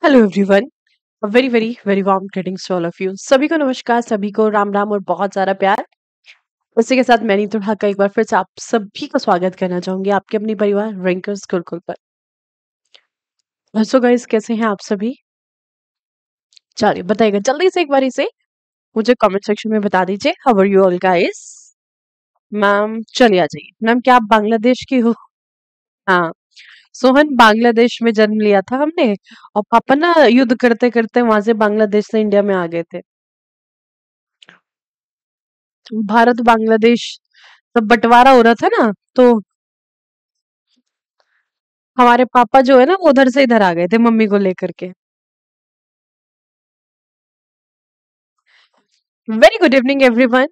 Hello everyone. Very very very warm greetings to all of you. सभी को नमस्कार, सभी को राम राम और बहुत सारा प्यार। उसी के साथ मैं नीतू ढाका एक बार फिर से आप सभी का स्वागत करना चाहूंगी आपके अपनी परिवार रैंकर्स गुरुकुल पर। सो गाइस, कैसे हैं आप सभी? चलिए बताइएगा जल्दी से, एक बारी से मुझे कमेंट सेक्शन में बता दीजिए। How are you all guys? Ma'am चलिए आ जाइए। मैम क्या आप बांग्लादेश की हो? हाँ। सोहन, बांग्लादेश में जन्म लिया था हमने, और पापा ना युद्ध करते करते वहां से बांग्लादेश से इंडिया में आ गए थे। भारत बांग्लादेश तब बंटवारा हो रहा था ना, तो हमारे पापा जो है ना वो उधर से इधर आ गए थे मम्मी को लेकर के। Very good evening everyone.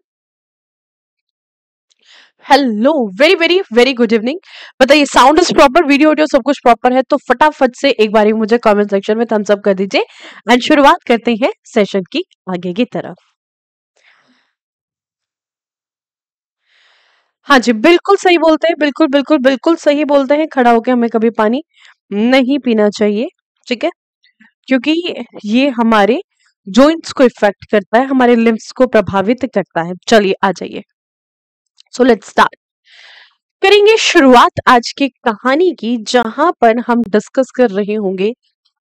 Hello, very very very good evening. बताइए, sound is proper, video audio सब कुछ प्रॉपर है तो फटाफट से एक बारी मुझे कमेंट सेक्शन में थम्स अप कर दीजिए। एंड शुरुआत करते हैं सेशन की आगे की तरफ। हाँ जी, बिल्कुल सही बोलते हैं, बिल्कुल बिल्कुल बिल्कुल सही बोलते हैं। खड़ा होके हमें कभी पानी नहीं पीना चाहिए, ठीक है? क्योंकि ये हमारे जॉइंट्स को इफेक्ट करता है, हमारे लिम्फ्स को प्रभावित करता है। चलिए आ जाइए। So let's start. करेंगे शुरुआत आज की कहानी की, जहां पर हम डिस्कस कर रहे होंगे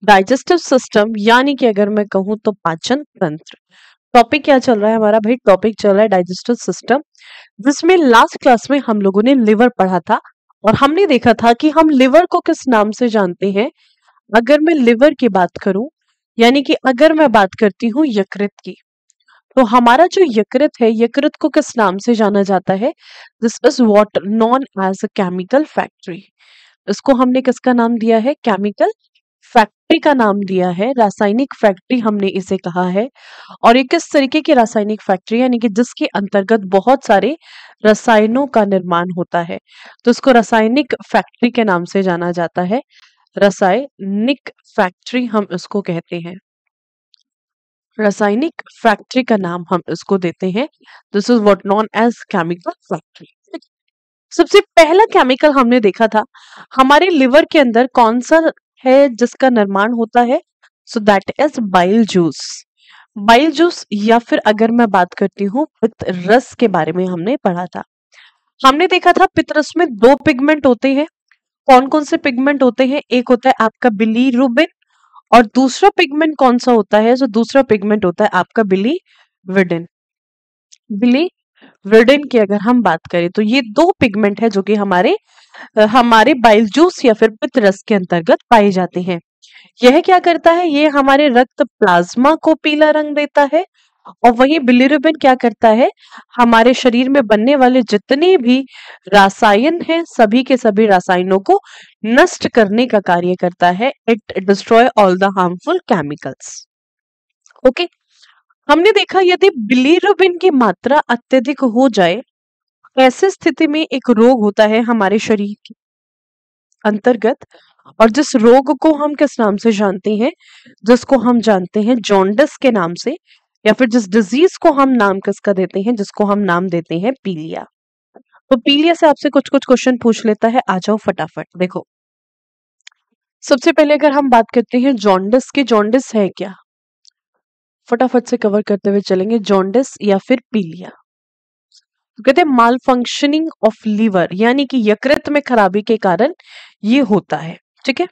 डाइजेस्टिव सिस्टम, यानी कि अगर मैं कहूं तो पाचन तंत्र। टॉपिक क्या चल रहा है हमारा भाई? टॉपिक चल रहा है डाइजेस्टिव सिस्टम, जिसमें लास्ट क्लास में हम लोगों ने लिवर पढ़ा था। और हमने देखा था कि हम लिवर को किस नाम से जानते हैं। अगर मैं लिवर की बात करूं, यानी कि अगर मैं बात करती हूँ यकृत की, तो हमारा जो यकृत है, यकृत को किस नाम से जाना जाता है? This is what known as a chemical factory. इसको हमने किसका नाम दिया है? केमिकल फैक्ट्री का नाम दिया है, रासायनिक फैक्ट्री हमने इसे कहा है। और ये किस तरीके की रासायनिक फैक्ट्री, यानी कि जिसके अंतर्गत बहुत सारे रसायनों का निर्माण होता है, तो इसको रासायनिक फैक्ट्री के नाम से जाना जाता है। रासायनिक फैक्ट्री हम इसको कहते हैं, रासायनिक फैक्ट्री का नाम हम इसको देते हैं। This is what known as chemical factory. सबसे पहला केमिकल हमने देखा था हमारे लिवर के अंदर कौन सा है जिसका निर्माण होता है? So that is bile juice. Bile juice, या फिर अगर मैं बात करती हूँ पित्त रस के बारे में हमने पढ़ा था। हमने देखा था पित्त रस में दो पिगमेंट होते हैं। कौन कौन से पिगमेंट होते हैं? एक होता है आपका बिलीरुबिन, और दूसरा पिगमेंट कौन सा होता है? जो दूसरा पिगमेंट होता है आपका बिलीविडिन। बिलीविडिन की अगर हम बात करें तो ये दो पिगमेंट है जो कि हमारे बाइल जूस या फिर पित्त रस के अंतर्गत पाए जाते हैं। यह क्या करता है? ये हमारे रक्त प्लाज्मा को पीला रंग देता है। और वहीं बिलिरुबिन क्या करता है? हमारे शरीर में बनने वाले जितने भी रासायन हैं, सभी के सभी रासायनों को नष्ट करने का कार्य करता है। It destroy all the harmful chemicals. Okay. हमने देखा यदि बिलिरुबिन की मात्रा अत्यधिक हो जाए, ऐसी स्थिति में एक रोग होता है हमारे शरीर के अंतर्गत, और जिस रोग को हम किस नाम से जानते हैं? जिसको हम जानते हैं जॉन्डिस के नाम से, या फिर जिस डिजीज को हम नाम किसका देते हैं? जिसको हम नाम देते हैं पीलिया। तो पीलिया से आपसे कुछ कुछ क्वेश्चन पूछ लेता है, आ जाओ फटाफट। देखो, सबसे पहले अगर हम बात करते हैं जॉन्डिस की, जॉन्डिस है क्या? फटाफट से कवर करते हुए चलेंगे। जॉन्डिस या फिर पीलिया, तो कहते हैं माल फंक्शनिंग ऑफ लीवर, यानी कि यकृत में खराबी के कारण ये होता है। ठीक है,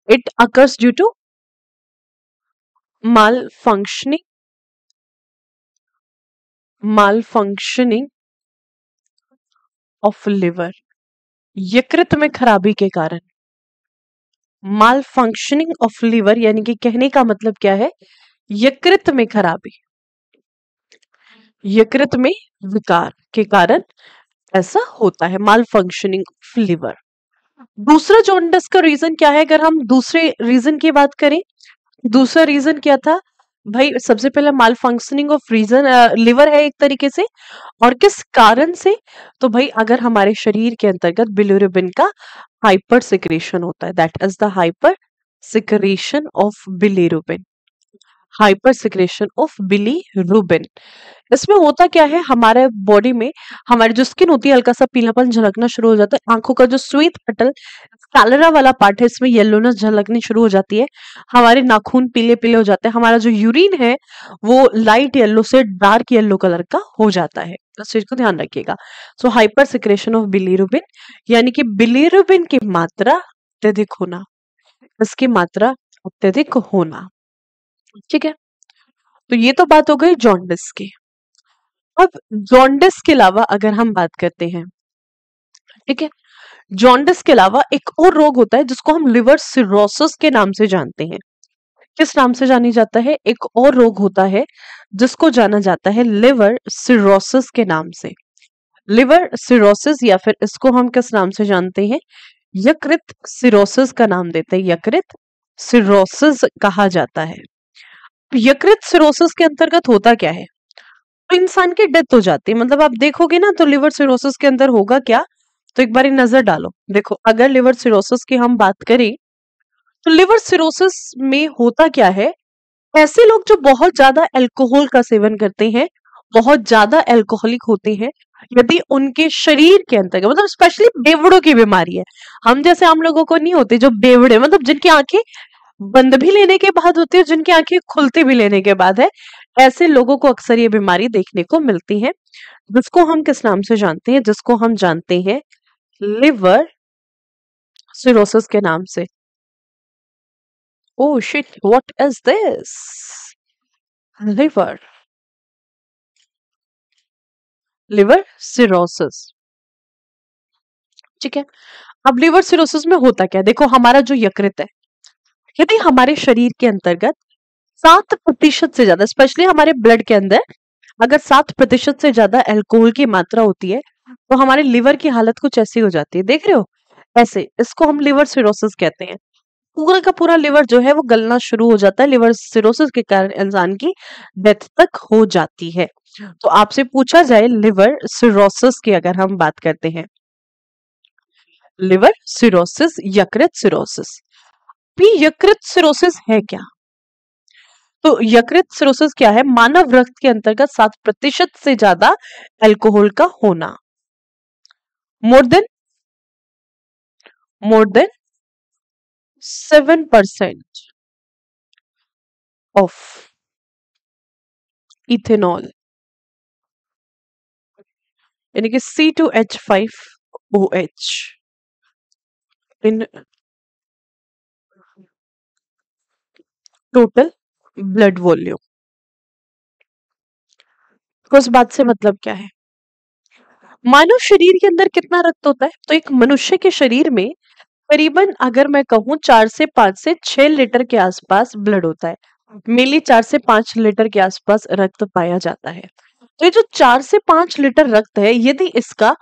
it occurs due to malfunctioning of liver, यकृत में खराबी के कारण। माल फंक्शनिंग ऑफ लिवर यानी कि कहने का मतलब क्या है? यकृत में खराबी, यकृत में विकार के कारण ऐसा होता है, माल फंक्शनिंग ऑफ लिवर। दूसरा जॉन्डिस का रीजन क्या है? अगर हम दूसरे रीजन की बात करें, दूसरा रीजन क्या था भाई? सबसे पहला माल फंक्शनिंग ऑफ रीजन लिवर है एक तरीके से, और किस कारण से? तो भाई अगर हमारे शरीर के अंतर्गत बिलिरुबिन का हाइपर सिक्रेशन होता है, that is the hyper secretion of bilirubin. Hyper secretion of bilirubin. इसमें होता क्या है, हमारे बॉडी में हमारी जो स्किन होती है हल्का सा पीलापन झलकना शुरू हो जाता है, आंखों का जो स्वीट पटल स्कैलेरा वाला पार्ट है इसमें येलोनेस झलकनी शुरू हो जाती है, हमारे नाखून पीले पीले हो जाते हैं, हमारा जो यूरिन है वो लाइट येलो से डार्क येलो कलर का हो जाता है। इस चीज को ध्यान रखिएगा। सो हाइपर सिक्रेशन ऑफ बिलीरुबिन यानी कि बिलीरुबिन की मात्रा अत्यधिक होना, इसकी मात्रा अत्यधिक होना। ठीक है, तो ये तो बात हो गई जॉन्डिस की। अब जॉन्डिस के अलावा अगर हम बात करते हैं, ठीक है, जॉन्डिस के अलावा एक और रोग होता है जिसको हम लिवर सिरोसिस के नाम से जानते हैं। किस नाम से जानी जाता है? एक और रोग होता है जिसको जाना जाता है लिवर सिरोसिस के नाम से। लिवर सिरोसिस या फिर इसको हम किस नाम से जानते हैं? यकृत सिरोसिस का नाम देते हैं, यकृत सिरोसिस कहा जाता है। यकृत सिरोसिस के अंतर्गत होता क्या है? तो इंसान की डेथ हो जाती है। मतलब आप देखोगे ना तो लिवर सिरोसिस के अंदर होगा क्या, तो एक बार नजर डालो। देखो अगर लिवर सिरोसिस की हम बात करें तो लिवर सिरोसिस में होता क्या है, ऐसे लोग जो बहुत ज्यादा अल्कोहल का सेवन करते हैं, बहुत ज्यादा अल्कोहलिक होते हैं, यदि उनके शरीर के अंतर्गत, मतलब स्पेशली बेवड़ों की बीमारी है, हम जैसे आम लोगों को नहीं होती, जो बेवड़े मतलब जिनकी आंखें बंद भी लेने के बाद होती है, जिनकी आंखें खुलती भी लेने के बाद है, ऐसे लोगों को अक्सर ये बीमारी देखने को मिलती है, जिसको हम किस नाम से जानते हैं? जिसको हम जानते हैं लिवर सिरोसिस के नाम से। Oh shit, what is this? Liver, liver cirrhosis. ठीक है, अब लिवर सिरोसिस में होता क्या है? देखो हमारा जो यकृत है, यदि हमारे शरीर के अंतर्गत 7% से ज्यादा, स्पेशली हमारे ब्लड के अंदर अगर 7% से ज्यादा अल्कोहल की मात्रा होती है तो हमारे लिवर की हालत कुछ ऐसी हो जाती है, देख रहे हो ऐसे, इसको हम लिवर सिरोसिस कहते हैं। पूरा का पूरा लिवर जो है वो गलना शुरू हो जाता है, लिवर सिरोसिस के कारण इंसान की डेथ तक हो जाती है। तो आपसे पूछा जाए लिवर सिरोसिस की अगर हम बात करते हैं, लिवर सिरोसिस, यकृत सिरोसिस, भी यकृत सिरोसिस है क्या? तो यकृत सिरोसिस क्या है? मानव रक्त के अंतर्गत 7% से ज्यादा अल्कोहल का होना, मोर देन 7% ऑफ इथेनॉल, यानी कि C2H5OH in total blood volume. उस बात से मतलब क्या है? मानव शरीर के अंदर कितना रक्त होता है? तो एक मनुष्य के शरीर में करीबन अगर मैं कहूं 4 से 5 से 6 लीटर के आसपास ब्लड होता है। मेनली 4 से 5 लीटर के आसपास रक्त पाया जाता है। तो ये जो 4 से 5 लीटर रक्त है, यदि इसका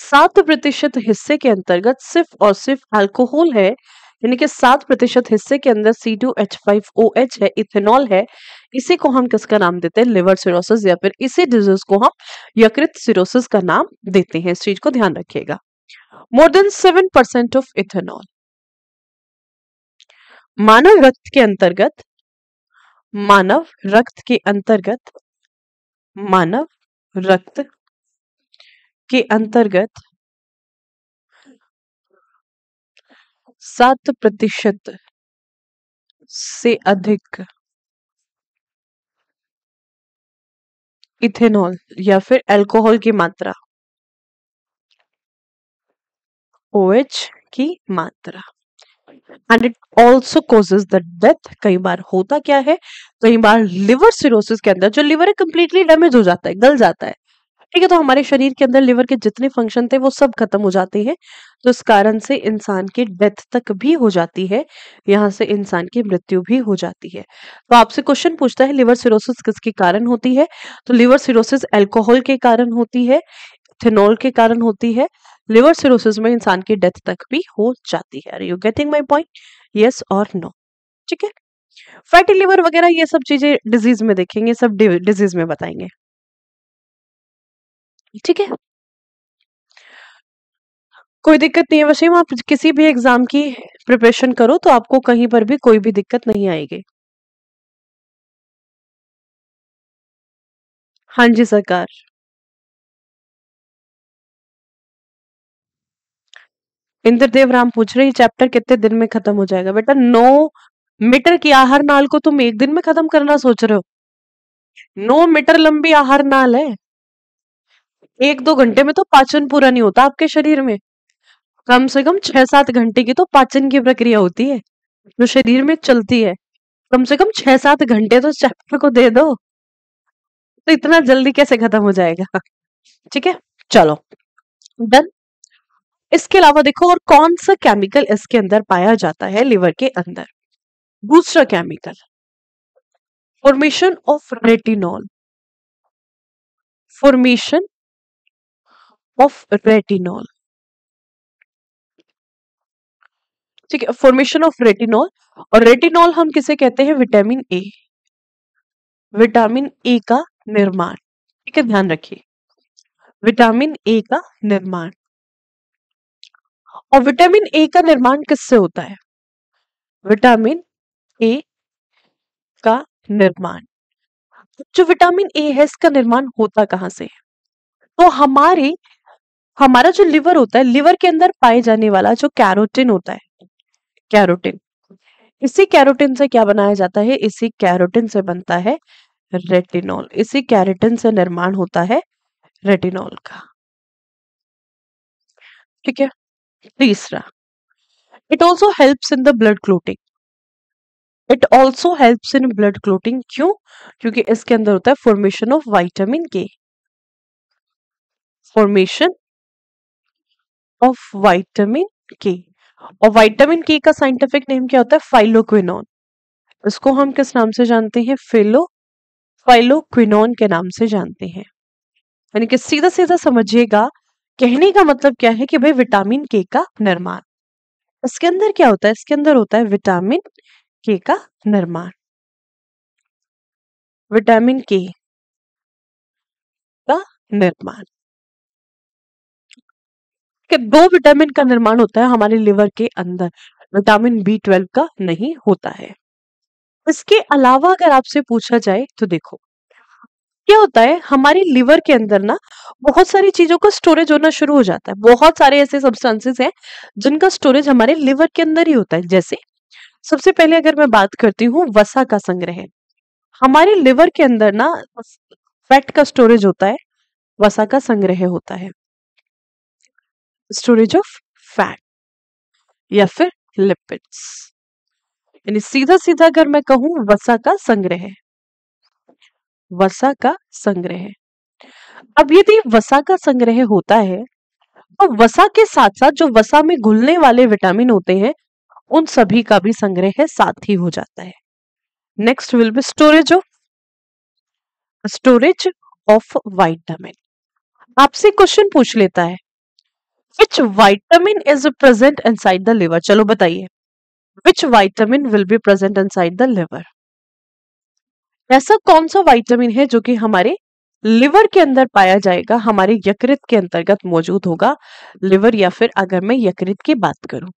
7% हिस्से के अंतर्गत सिर्फ और सिर्फ अल्कोहल है, यानी कि 7% हिस्से के अंदर C2H5OH है, इथेनॉल है, इसी को हम किसका नाम देते हैं? लिवर सिरोसिस, या फिर इसी डिजीज को हम यकृत सिरोसिस का नाम देते हैं। इस चीज को ध्यान रखिएगा। मोर देन 7% ऑफ इथेनॉल मानव रक्त के अंतर्गत, मानव रक्त के अंतर्गत, मानव रक्त के अंतर्गत 7% से अधिक इथेनॉल या फिर अल्कोहल की मात्रा, OH की मात्रा, and it also causes the death. कई बार होता क्या है, कई बार लिवर सिरोसिस के अंदर जो लिवर है कंप्लीटली डैमेज हो जाता है, गल जाता है। ठीक है, तो हमारे शरीर के अंदर लिवर के जितने फंक्शन थे वो सब खत्म हो जाते हैं, तो इस कारण से इंसान की डेथ तक भी हो जाती है, यहाँ से इंसान की मृत्यु भी हो जाती है। तो आपसे क्वेश्चन पूछता है लिवर सिरोसिस किसके कारण होती है? तो लिवर सिरोसिस अल्कोहल के कारण होती है, इथेनॉल के कारण होती है। लिवर सिरोसिस में इंसान की डेथ तक भी हो जाती है। Are you getting my point? Yes और नो? ठीक है, फैटी लिवर वगैरह ये सब चीजें डिजीज में देखेंगे, सब डिजीज में बताएंगे। ठीक है, कोई दिक्कत नहीं है वसीम, आप किसी भी एग्जाम की प्रिपरेशन करो तो आपको कहीं पर भी कोई भी दिक्कत नहीं आएगी। हाँ जी सरकार। इंद्रदेव राम पूछ रहे, चैप्टर कितने दिन में खत्म हो जाएगा? बेटा 9 मीटर की आहार नाल को तुम एक दिन में खत्म करना सोच रहे हो? 9 मीटर लंबी आहार नाल है, 1-2 घंटे में तो पाचन पूरा नहीं होता आपके शरीर में। कम से कम 6-7 घंटे की तो पाचन की प्रक्रिया होती है जो शरीर में चलती है। कम से कम 6-7 घंटे तो चैप्टर को दे दो, तो इतना जल्दी कैसे खत्म हो जाएगा? ठीक है, चलो डन। इसके अलावा देखो और कौन सा केमिकल इसके अंदर पाया जाता है लिवर के अंदर? दूसरा chemical, formation of retinol. Formation of retinol, ठीक है, फॉर्मेशन ऑफ रेटिनॉल। और रेटिनॉल हम किसे कहते हैं? Vitamin A. विटामिन ए का निर्माण, ठीक है, ध्यान रखिए, विटामिन ए का निर्माण। और विटामिन ए का निर्माण किससे होता है? विटामिन ए का निर्माण, जो विटामिन ए है इसका निर्माण होता कहां से है? तो हमारा जो लिवर होता है, लिवर के अंदर पाए जाने वाला जो कैरोटीन होता है, कैरोटीन, इसी कैरोटीन से क्या बनाया जाता है? इसी कैरोटीन से बनता है रेटिनॉल। इसी कैरोटीन से निर्माण होता है रेटिनॉल का, ठीक है। तीसरा, it also helps in the blood clotting. It also helps in blood clotting, क्यों? क्योंकि इसके अंदर होता है फॉर्मेशन ऑफ विटामिन के। फॉर्मेशन ऑफ विटामिन के। और विटामिन के का साइंटिफिक नेम क्या होता है? फाइलोक्विनोन। इसको हम किस नाम से जानते हैं? फाइलोक्विनोन के नाम से जानते हैं। यानी कि सीधा सीधा समझिएगा, कहने का मतलब क्या है कि भाई विटामिन के का निर्माण, इसके अंदर क्या होता है? इसके अंदर होता है विटामिन के का निर्माण। विटामिन के का निर्माण के 2 विटामिन का निर्माण होता है हमारे लिवर के अंदर, विटामिन B12 का नहीं होता है। इसके अलावा अगर आपसे पूछा जाए तो देखो क्या होता है, हमारे लिवर के अंदर ना बहुत सारी चीजों का स्टोरेज होना शुरू हो जाता है। बहुत सारे ऐसे सब्सटेंसेस हैं जिनका स्टोरेज हमारे लिवर के अंदर ही होता है। जैसे सबसे पहले अगर मैं बात करती हूँ वसा का संग्रह, हमारे लिवर के अंदर ना फैट का स्टोरेज होता है, वसा का संग्रह होता है, स्टोरेज ऑफ फैट या फिर लिपिड्स। यानी सीधा सीधा अगर मैं कहूं वसा का संग्रह, वसा का संग्रह। अब यदि वसा का संग्रह होता है तो वसा के साथ साथ जो वसा में घुलने वाले विटामिन होते हैं उन सभी का भी संग्रह साथ ही हो जाता है। Next will be storage of vitamin. आपसे क्वेश्चन पूछ लेता है which vitamin is present inside the liver. चलो बताइए, विच vitamin will be present inside the liver? ऐसा कौन सा विटामिन है जो कि हमारे लिवर के अंदर पाया जाएगा, हमारे यकृत के अंतर्गत मौजूद होगा? लिवर या फिर अगर मैं यकृत की बात करूं,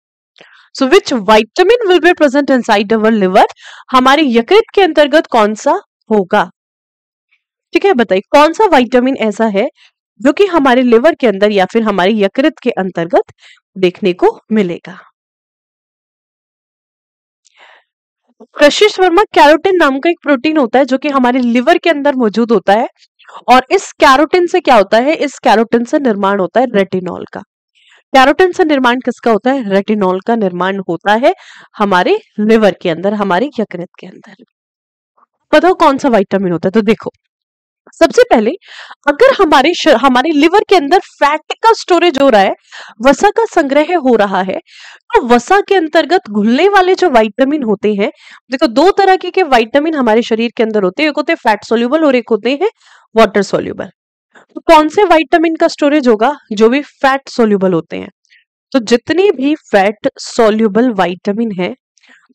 so which vitamin will be present inside our liver? हमारे यकृत के अंतर्गत कौन सा होगा? ठीक है, बताइए कौन सा विटामिन ऐसा है जो कि हमारे लिवर के अंदर या फिर हमारे यकृत के अंतर्गत देखने को मिलेगा? कशिश वर्मा, कैरोटीन नाम का एक प्रोटीन होता है जो कि हमारे लिवर के अंदर मौजूद होता है। और इस कैरोटीन से क्या होता है? इस कैरोटीन से निर्माण होता है रेटिनॉल का। कैरोटीन से निर्माण किसका होता है? रेटिनॉल का निर्माण होता है हमारे लिवर के अंदर, हमारे यकृत के अंदर। बताओ कौन सा विटामिन होता है? तो देखो सबसे पहले अगर हमारे लिवर के अंदर फैट का स्टोरेज हो रहा है, वसा का संग्रह हो रहा है, तो वसा के अंतर्गत घुलने वाले जो विटामिन होते हैं, देखो 2 तरह के विटामिन हमारे शरीर के अंदर होते हैं, एक होते हैं फैट सोल्यूबल और एक होते हैं वाटर सोल्यूबल। तो कौन से विटामिन का स्टोरेज होगा? जो भी फैट सोल्यूबल होते हैं। तो जितने भी फैट सोल्यूबल विटामिन है,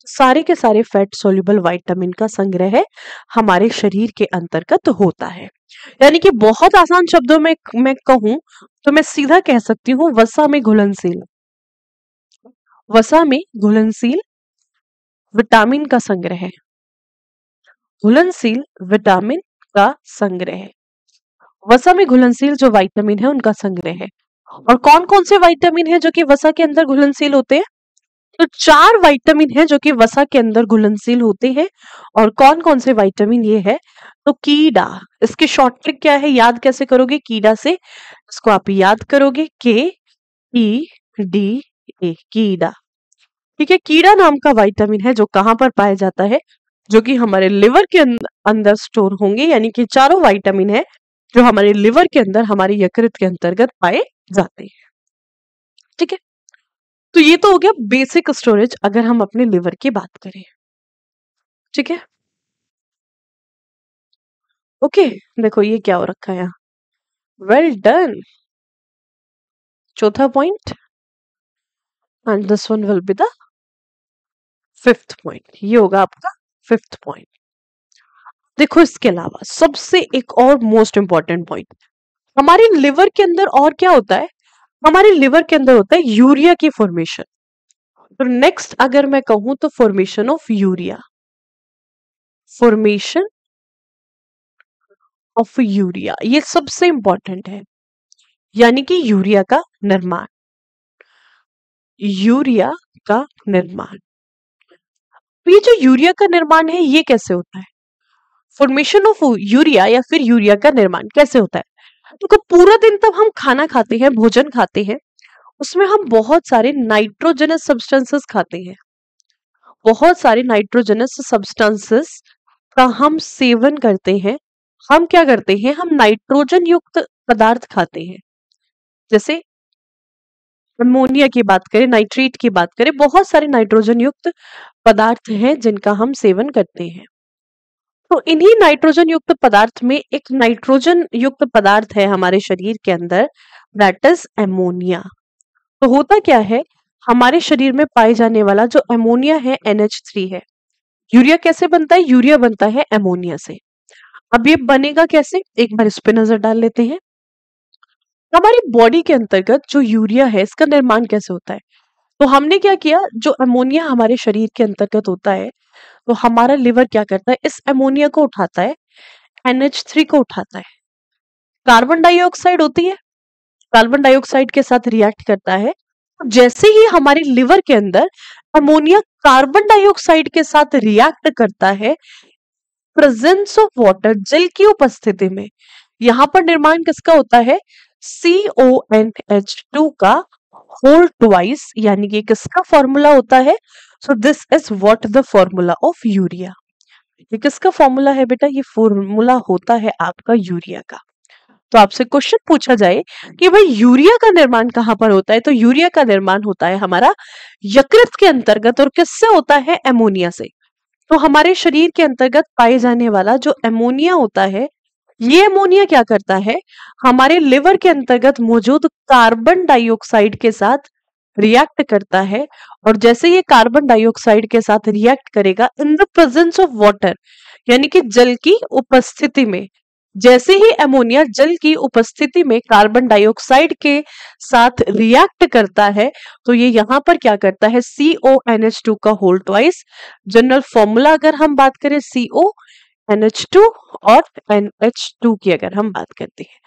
सारे के सारे फैट सोल्यूबल विटामिन का संग्रह हमारे शरीर के अंतर्गत होता है। यानी कि बहुत आसान शब्दों में मैं कहूं तो मैं सीधा कह सकती हूँ वसा में घुलनशील, वसा में घुलनशील विटामिन का संग्रह है, घुलनशील विटामिन का संग्रह। वसा में घुलनशील जो विटामिन है उनका संग्रह है। और कौन कौन से विटामिन है जो कि वसा के अंदर घुलनशील होते हैं? तो 4 विटामिन है जो कि वसा के अंदर घुलनशील होते हैं। और कौन कौन से विटामिन ये है? तो कीड़ा, इसकी शॉर्ट ट्रिक क्या है, याद कैसे करोगे? कीड़ा से इसको आप याद करोगे, KEDA, कीड़ा। ठीक है, कीड़ा नाम का विटामिन है जो कहां पर पाया जाता है? जो कि हमारे लिवर के अंदर स्टोर होंगे, यानी कि चारों विटामिन है जो हमारे लिवर के अंदर, हमारे यकृत के अंतर्गत पाए जाते हैं। ठीक है, तो ये तो हो गया बेसिक स्टोरेज अगर हम अपने लिवर की बात करें। ठीक है, ओके, देखो ये क्या हो रखा है यहाँ, वेल डन। चौथा point, and this one will be the 5th point, ये होगा आपका 5th पॉइंट। देखो इसके अलावा सबसे एक और मोस्ट इंपॉर्टेंट पॉइंट, हमारे लिवर के अंदर और क्या होता है? हमारे लिवर के अंदर होता है यूरिया की फॉर्मेशन। तो नेक्स्ट अगर मैं कहूं तो formation of urea, formation of urea, ये सबसे इंपॉर्टेंट है, यानी कि यूरिया का निर्माण, यूरिया का निर्माण। तो ये जो यूरिया का निर्माण है ये कैसे होता है? फॉर्मेशन ऑफ यूरिया या फिर यूरिया का निर्माण कैसे होता है? तो पूरा दिन तब हम खाना खाते हैं, भोजन खाते हैं, उसमें हम बहुत सारे नाइट्रोजनस सब्सटेंसेस खाते हैं, बहुत सारे नाइट्रोजनस सब्सटेंसेस का हम सेवन करते हैं। हम क्या करते हैं? हम नाइट्रोजन युक्त पदार्थ खाते हैं, जैसे अमोनिया की बात करें, नाइट्रेट की बात करें, बहुत सारे नाइट्रोजन युक्त पदार्थ हैं जिनका हम सेवन करते हैं। तो इन्हीं नाइट्रोजन युक्त पदार्थ में एक नाइट्रोजन युक्त पदार्थ है हमारे शरीर के अंदर, दैट इज एमोनिया। तो होता क्या है, हमारे शरीर में पाए जाने वाला जो एमोनिया है NH3 है। यूरिया कैसे बनता है? यूरिया बनता है एमोनिया से। अब ये बनेगा कैसे, एक बार इस पे नजर डाल लेते हैं। हमारी बॉडी के अंतर्गत जो यूरिया है इसका निर्माण कैसे होता है? तो हमने क्या किया, जो अमोनिया हमारे शरीर के अंतर्गत होता है, तो हमारा लिवर क्या करता है, इस अमोनिया को उठाता है, NH3 को उठाता है, कार्बन डाइऑक्साइड होती है, कार्बन डाइऑक्साइड के साथ रिएक्ट करता है। जैसे ही हमारे लिवर के अंदर अमोनिया कार्बन डाइऑक्साइड के साथ रिएक्ट करता है, प्रेजेंस ऑफ वाटर, जल की उपस्थिति में, यहां पर निर्माण किसका होता है? CONH2 का होल ट्वाइस, यानी कि किसका फॉर्मूला होता है? So this is what the formula of urea. ये किसका फॉर्मूला है बेटा? ये फॉर्मूला होता है आपका यूरिया का। तो आपसे क्वेश्चन पूछा जाए कि भाई यूरिया का निर्माण कहां पर होता है, तो यूरिया का निर्माण होता है हमारा यकृत के अंतर्गत, और किससे होता है? एमोनिया से। तो हमारे शरीर के अंतर्गत पाए जाने वाला जो एमोनिया होता है, ये एमोनिया क्या करता है, हमारे लिवर के अंतर्गत मौजूद कार्बन डाइऑक्साइड के साथ रिएक्ट करता है। और जैसे ये कार्बन डाइऑक्साइड के साथ रिएक्ट करेगा in the presence of water, यानी कि जल की उपस्थिति में, जैसे ही एमोनिया जल की उपस्थिति में कार्बन डाइऑक्साइड के साथ रिएक्ट करता है, तो ये यहां पर क्या करता है? CONH2 का होल ट्वाइस। जनरल फॉर्मूला अगर हम बात करें CONH2 और NH2 की अगर हम बात करते हैं,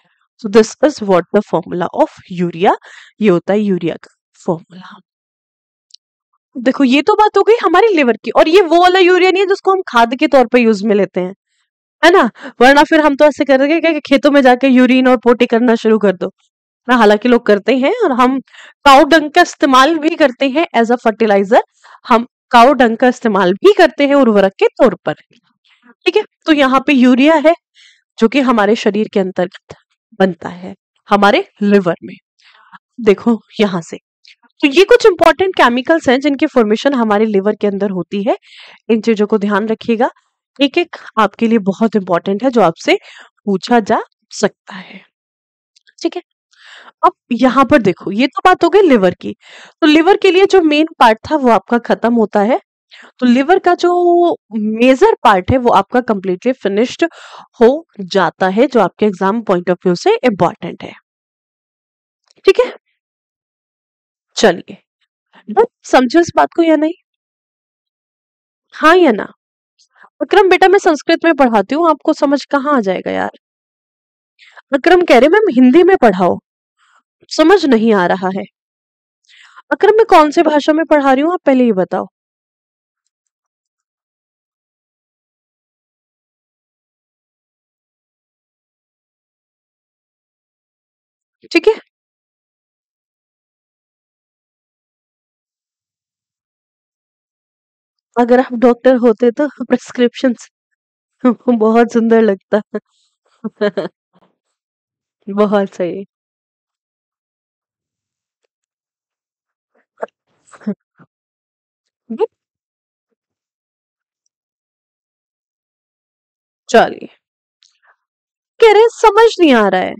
तो this is what the formula of urea, ये होता है यूरिया का फॉर्मूला। देखो ये तो बात हो गई हमारे लिवर की, और ये वो वाला यूरिया नहीं है जिसको हम खाद के तौर पे यूज में लेते हैं, है ना? वरना फिर हम तो ऐसे करेंगे कि खेतों में जाके यूरिन और पोटी करना शुरू कर दो ना, हालांकि लोग करते हैं, और हम काउ डंग का इस्तेमाल भी करते हैं एज अ फर्टिलाइजर, हम काउ डंग का इस्तेमाल भी करते हैं उर्वरक के तौर पर। ठीक है, तो यहाँ पे यूरिया है जो कि हमारे शरीर के अंतर्गत बनता है हमारे लिवर में। देखो यहां से, तो ये कुछ इंपॉर्टेंट केमिकल्स हैं जिनकी फॉर्मेशन हमारे लिवर के अंदर होती है। इन चीजों को ध्यान रखिएगा, एक एक आपके लिए बहुत इंपॉर्टेंट है जो आपसे पूछा जा सकता है। ठीक है, अब यहाँ पर देखो, ये तो बात हो गई लिवर की। तो लिवर के लिए जो मेन पार्ट था वो आपका खत्म होता है। तो लिवर का जो मेजर पार्ट है वो आपका कंप्लीटली फिनिश्ड हो जाता है, जो आपके एग्जाम पॉइंट ऑफ व्यू से इंपॉर्टेंट है। ठीक है, चलिए, बस समझो इस बात को या नहीं? हाँ या ना? विक्रम बेटा मैं संस्कृत में पढ़ाती हूँ, आपको समझ कहाँ आ जाएगा यार? अकरम कह रहे मैम हिंदी में पढ़ाओ, समझ नहीं आ रहा है। अकरम मैं कौन सी भाषा में पढ़ा रही हूँ, आप पहले ये बताओ। ठीक है, अगर आप डॉक्टर होते तो प्रिस्क्रिप्शन बहुत सुंदर लगता। बहुत सही। चलिए, कह रहे समझ नहीं आ रहा है।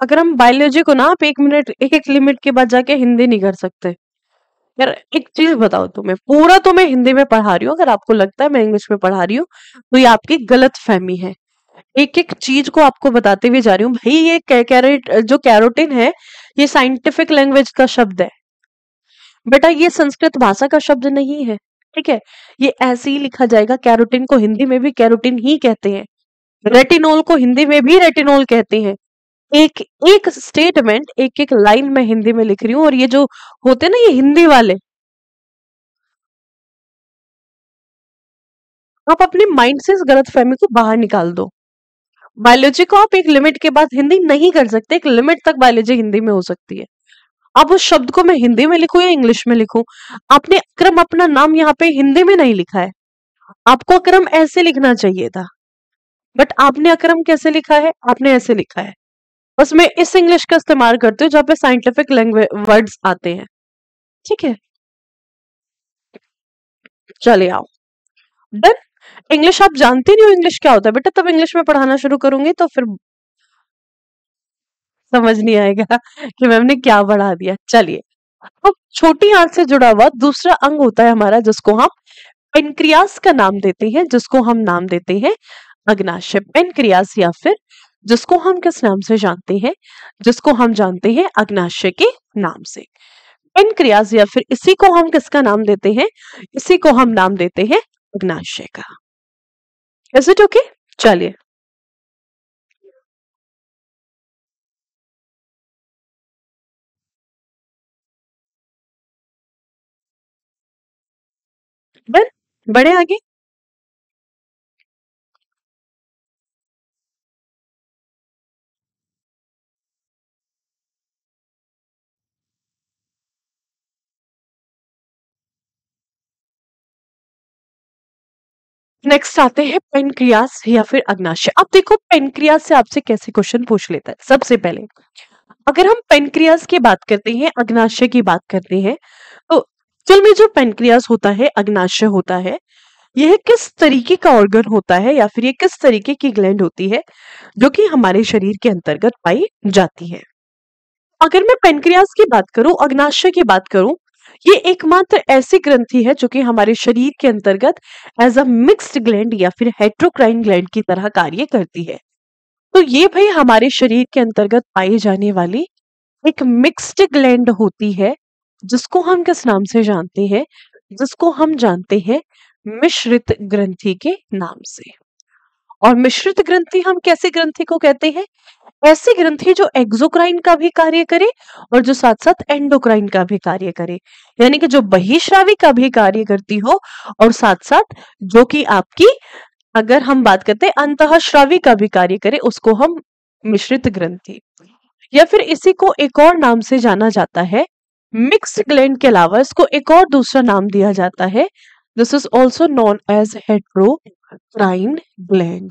अगर हम बायोलॉजी को ना आप 1 मिनट, एक लिमिट के बाद जाके हिंदी नहीं कर सकते। यार एक चीज बताओ, तुम्हें पूरा तो मैं हिंदी में पढ़ा रही हूँ, अगर आपको लगता है मैं इंग्लिश में पढ़ा रही हूँ तो ये आपकी गलत फहमी है। एक एक चीज को आपको बताते हुए जा रही हूँ भाई, ये कैरोट जो कैरोटीन है, ये साइंटिफिक लैंग्वेज का शब्द है बेटा, ये संस्कृत भाषा का शब्द नहीं है। ठीक है, ये ऐसे ही लिखा जाएगा। कैरोटीन को हिंदी में भी कैरोटीन ही कहते हैं, रेटिनोल को हिंदी में भी रेटिनोल कहते हैं। एक एक स्टेटमेंट, एक एक लाइन में हिंदी में लिख रही हूँ, और ये जो होते हैं ना ये हिंदी वाले, आप अपने माइंड से इस गलतफहमी को बाहर निकाल दो। बायोलॉजी को आप एक लिमिट के बाद हिंदी नहीं कर सकते, एक लिमिट तक बायोलॉजी हिंदी में हो सकती है। अब उस शब्द को मैं हिंदी में लिखूं या इंग्लिश में लिखूं, आपने अक्रम अपना नाम यहाँ पे हिंदी में नहीं लिखा है, आपको अक्रम ऐसे लिखना चाहिए था, बट आपने अक्रम कैसे लिखा है, आपने ऐसे लिखा है। बस मैं इस इंग्लिश का इस्तेमाल करती हूँ जहाँ पे साइंटिफिक लैंग्वेज वर्ड्स आते हैं। ठीक है, चले आओ। डन। इंग्लिश आप जानती नहीं हो इंग्लिश क्या होता है बेटा, तब इंग्लिश में पढ़ाना शुरू करूंगी तो फिर समझ नहीं आएगा कि मैम ने क्या पढ़ा दिया। चलिए, अब छोटी आंत से जुड़ा हुआ दूसरा अंग होता है हमारा, जिसको हम पेनक्रियास का नाम देते हैं, जिसको हम नाम देते हैं अग्नाशय। पेनक्रियास, या फिर जिसको हम किस नाम से जानते हैं, जिसको हम जानते हैं अग्नाशय के नाम से। पेनक्रियास, या फिर इसी को हम किसका नाम देते हैं, इसी को हम नाम देते हैं अग्नाशय का। Is it okay? चलिए, डन। बड़े आगे। नेक्स्ट आते हैं पेनक्रियास या फिर अग्नाशय। अब देखो पेनक्रियास से आपसे कैसे क्वेश्चन पूछ लेता है। सबसे पहले अगर हम पेनक्रियास की बात करते हैं, अग्नाशय की बात करते हैं, तो एक्चुअल में जो पेनक्रियास होता है, अग्नाशय होता है, यह किस तरीके का ऑर्गन होता है, या फिर ये किस तरीके की ग्लैंड होती है जो कि हमारे शरीर के अंतर्गत पाई जाती है। अगर मैं पेनक्रियास की बात करूं, अग्नाशय की बात करूं, ये एकमात्र ऐसी ग्रंथि है जो कि हमारे शरीर के अंतर्गत एज अ मिक्स्ड ग्लैंड या फिर हेट्रोक्राइन ग्लैंड की तरह कार्य करती है। तो ये भाई हमारे शरीर के अंतर्गत पाई जाने वाली एक मिक्स्ड ग्लैंड होती है, जिसको हम किस नाम से जानते हैं, जिसको हम जानते हैं मिश्रित ग्रंथि के नाम से। और मिश्रित ग्रंथि हम कैसी ग्रंथि को कहते हैं, ऐसी ग्रंथि जो एक्सोक्राइन का भी कार्य करे और जो साथ साथ एंडोक्राइन का भी कार्य करे, यानी कि जो बहिश्रावी का भी कार्य करती हो और साथ साथ जो कि आपकी, अगर हम बात करते हैं अंतःस्रावी का भी कार्य करे, उसको हम मिश्रित ग्रंथि, या फिर इसी को एक और नाम से जाना जाता है, मिक्स्ड ग्लैंड के अलावा इसको एक और दूसरा नाम दिया जाता है। This is also known as heterocrine gland.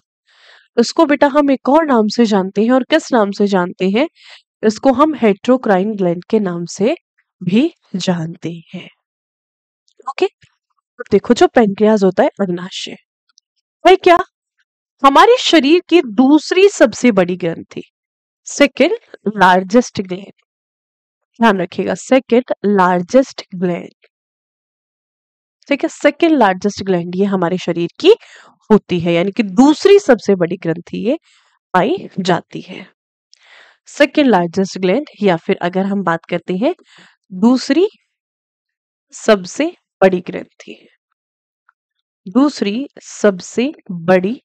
इसको बेटा हम एक और नाम से जानते हैं, और किस नाम से जानते हैं, इसको हम हेट्रोक्राइन ग्लैंड के नाम से भी जानते हैं। ओके, तो देखो जो पेनक्रियास होता है अग्नाशय, भाई क्या हमारे शरीर की दूसरी सबसे बड़ी ग्रंथि, सेकेंड लार्जेस्ट ग्लैंड, ध्यान रखिएगा, सेकेंड लार्जेस्ट ग्लैंड। ठीक है, सेकेंड लार्जेस्ट ग्लैंड ये हमारे शरीर की होती है, यानी कि दूसरी सबसे बड़ी ग्रंथि ये पाई जाती है। सेकेंड लार्जेस्ट ग्लैंड, या फिर अगर हम बात करते हैं दूसरी सबसे बड़ी ग्रंथि है। दूसरी सबसे बड़ी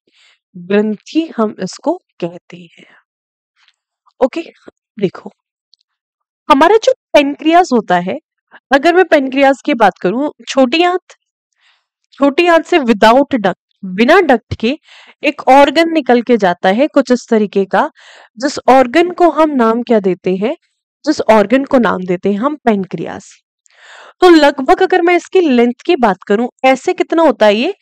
ग्रंथि हम इसको कहते हैं। ओके, देखो हमारा जो पेनक्रियास होता है, अगर मैं पेनक्रियास की बात करूं, छोटी आंत से विदाउट डक्ट, बिना डक्ट के एक ऑर्गन निकल के जाता है कुछ इस तरीके का, जिस ऑर्गन को हम नाम क्या देते हैं, जिस ऑर्गन को नाम देते हैं हम पेनक्रियास। तो लगभग अगर मैं इसकी लेंथ की बात करूं, ऐसे कितना होता है ये,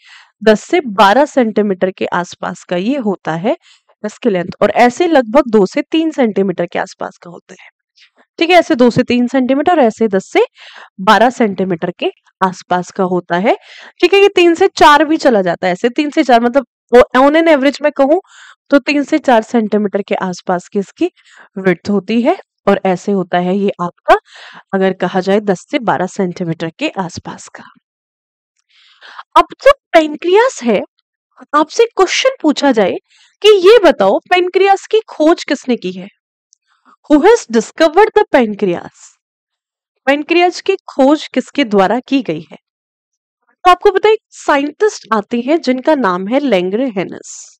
10 से 12 सेंटीमीटर के आसपास का ये होता है इसकी लेंथ, और ऐसे लगभग 2 से 3 सेंटीमीटर के आसपास का होता है। ठीक है, ऐसे 2 से 3 सेंटीमीटर, ऐसे 10 से 12 सेंटीमीटर के आसपास का होता है। ठीक है, ये 3 से 4 भी चला जाता है, ऐसे 3 से 4 मतलब ऑन एन एवरेज में कहूं तो 3 से 4 सेंटीमीटर के आसपास की इसकी विड्थ होती है, और ऐसे होता है ये आपका, अगर कहा जाए 10 से 12 सेंटीमीटर के आसपास का। अब जो पेनक्रियास है, आपसे क्वेश्चन पूछा जाए कि ये बताओ पेनक्रियास की खोज किसने की है? Who has discovered the pancreas? Pancreas की खोज किसके द्वारा की गई है? तो आपको पता है साइंटिस्ट आते हैं जिनका नाम है लेंगर हेनस।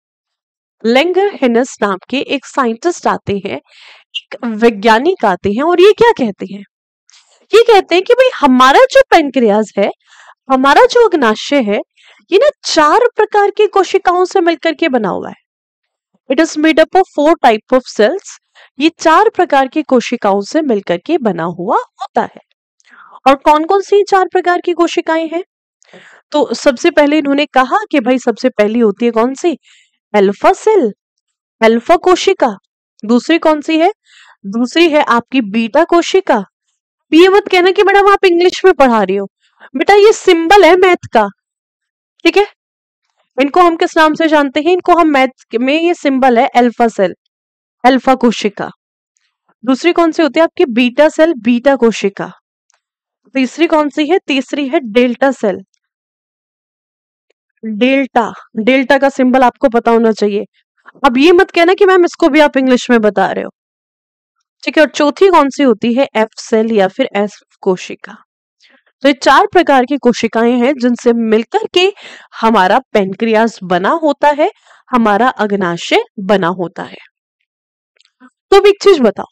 लेंगर हेनस नाम के एक साइंटिस्ट आते हैं, एक वैज्ञानिक आते हैं, और ये क्या कहते हैं? ये कहते हैं कि भाई हमारा जो पेनक्रियास है, हमारा जो अग्नाशय है, ये ना 4 प्रकार की कोशिकाओं से मिलकर के बना हुआ है। It is made up of 4 type of cells. ये 4 प्रकार की कोशिकाओं से मिलकर के बना हुआ होता है। और कौन कौन सी 4 प्रकार की कोशिकाएं हैं? तो सबसे पहले इन्होंने कहा कि भाई सबसे पहली होती है कौन सी? अल्फा सेल, अल्फा कोशिका। दूसरी कौन सी है? दूसरी है आपकी बीटा कोशिका। ये मत कहना कि मैडम आप इंग्लिश में पढ़ा रही हो, बेटा ये सिंबल है मैथ का। ठीक है, इनको हम किस नाम से जानते हैं? इनको हम मैथ में, ये सिंबल है अल्फा सेल, अल्फा कोशिका। दूसरी कौन सी होती है आपकी? बीटा सेल, बीटा कोशिका। तीसरी कौन सी है? तीसरी है डेल्टा सेल, डेल्टा। डेल्टा का सिंबल आपको पता होना चाहिए। अब ये मत कहना कि मैम इसको भी आप इंग्लिश में बता रहे हो। ठीक है, और चौथी कौन सी होती है? एफ सेल या फिर एफ कोशिका। तो ये 4 प्रकार की कोशिकाएं हैं जिनसे मिलकर के हमारा पेनक्रियास बना होता है, हमारा अग्नाशय बना होता है। तो अब एक चीज बताओ,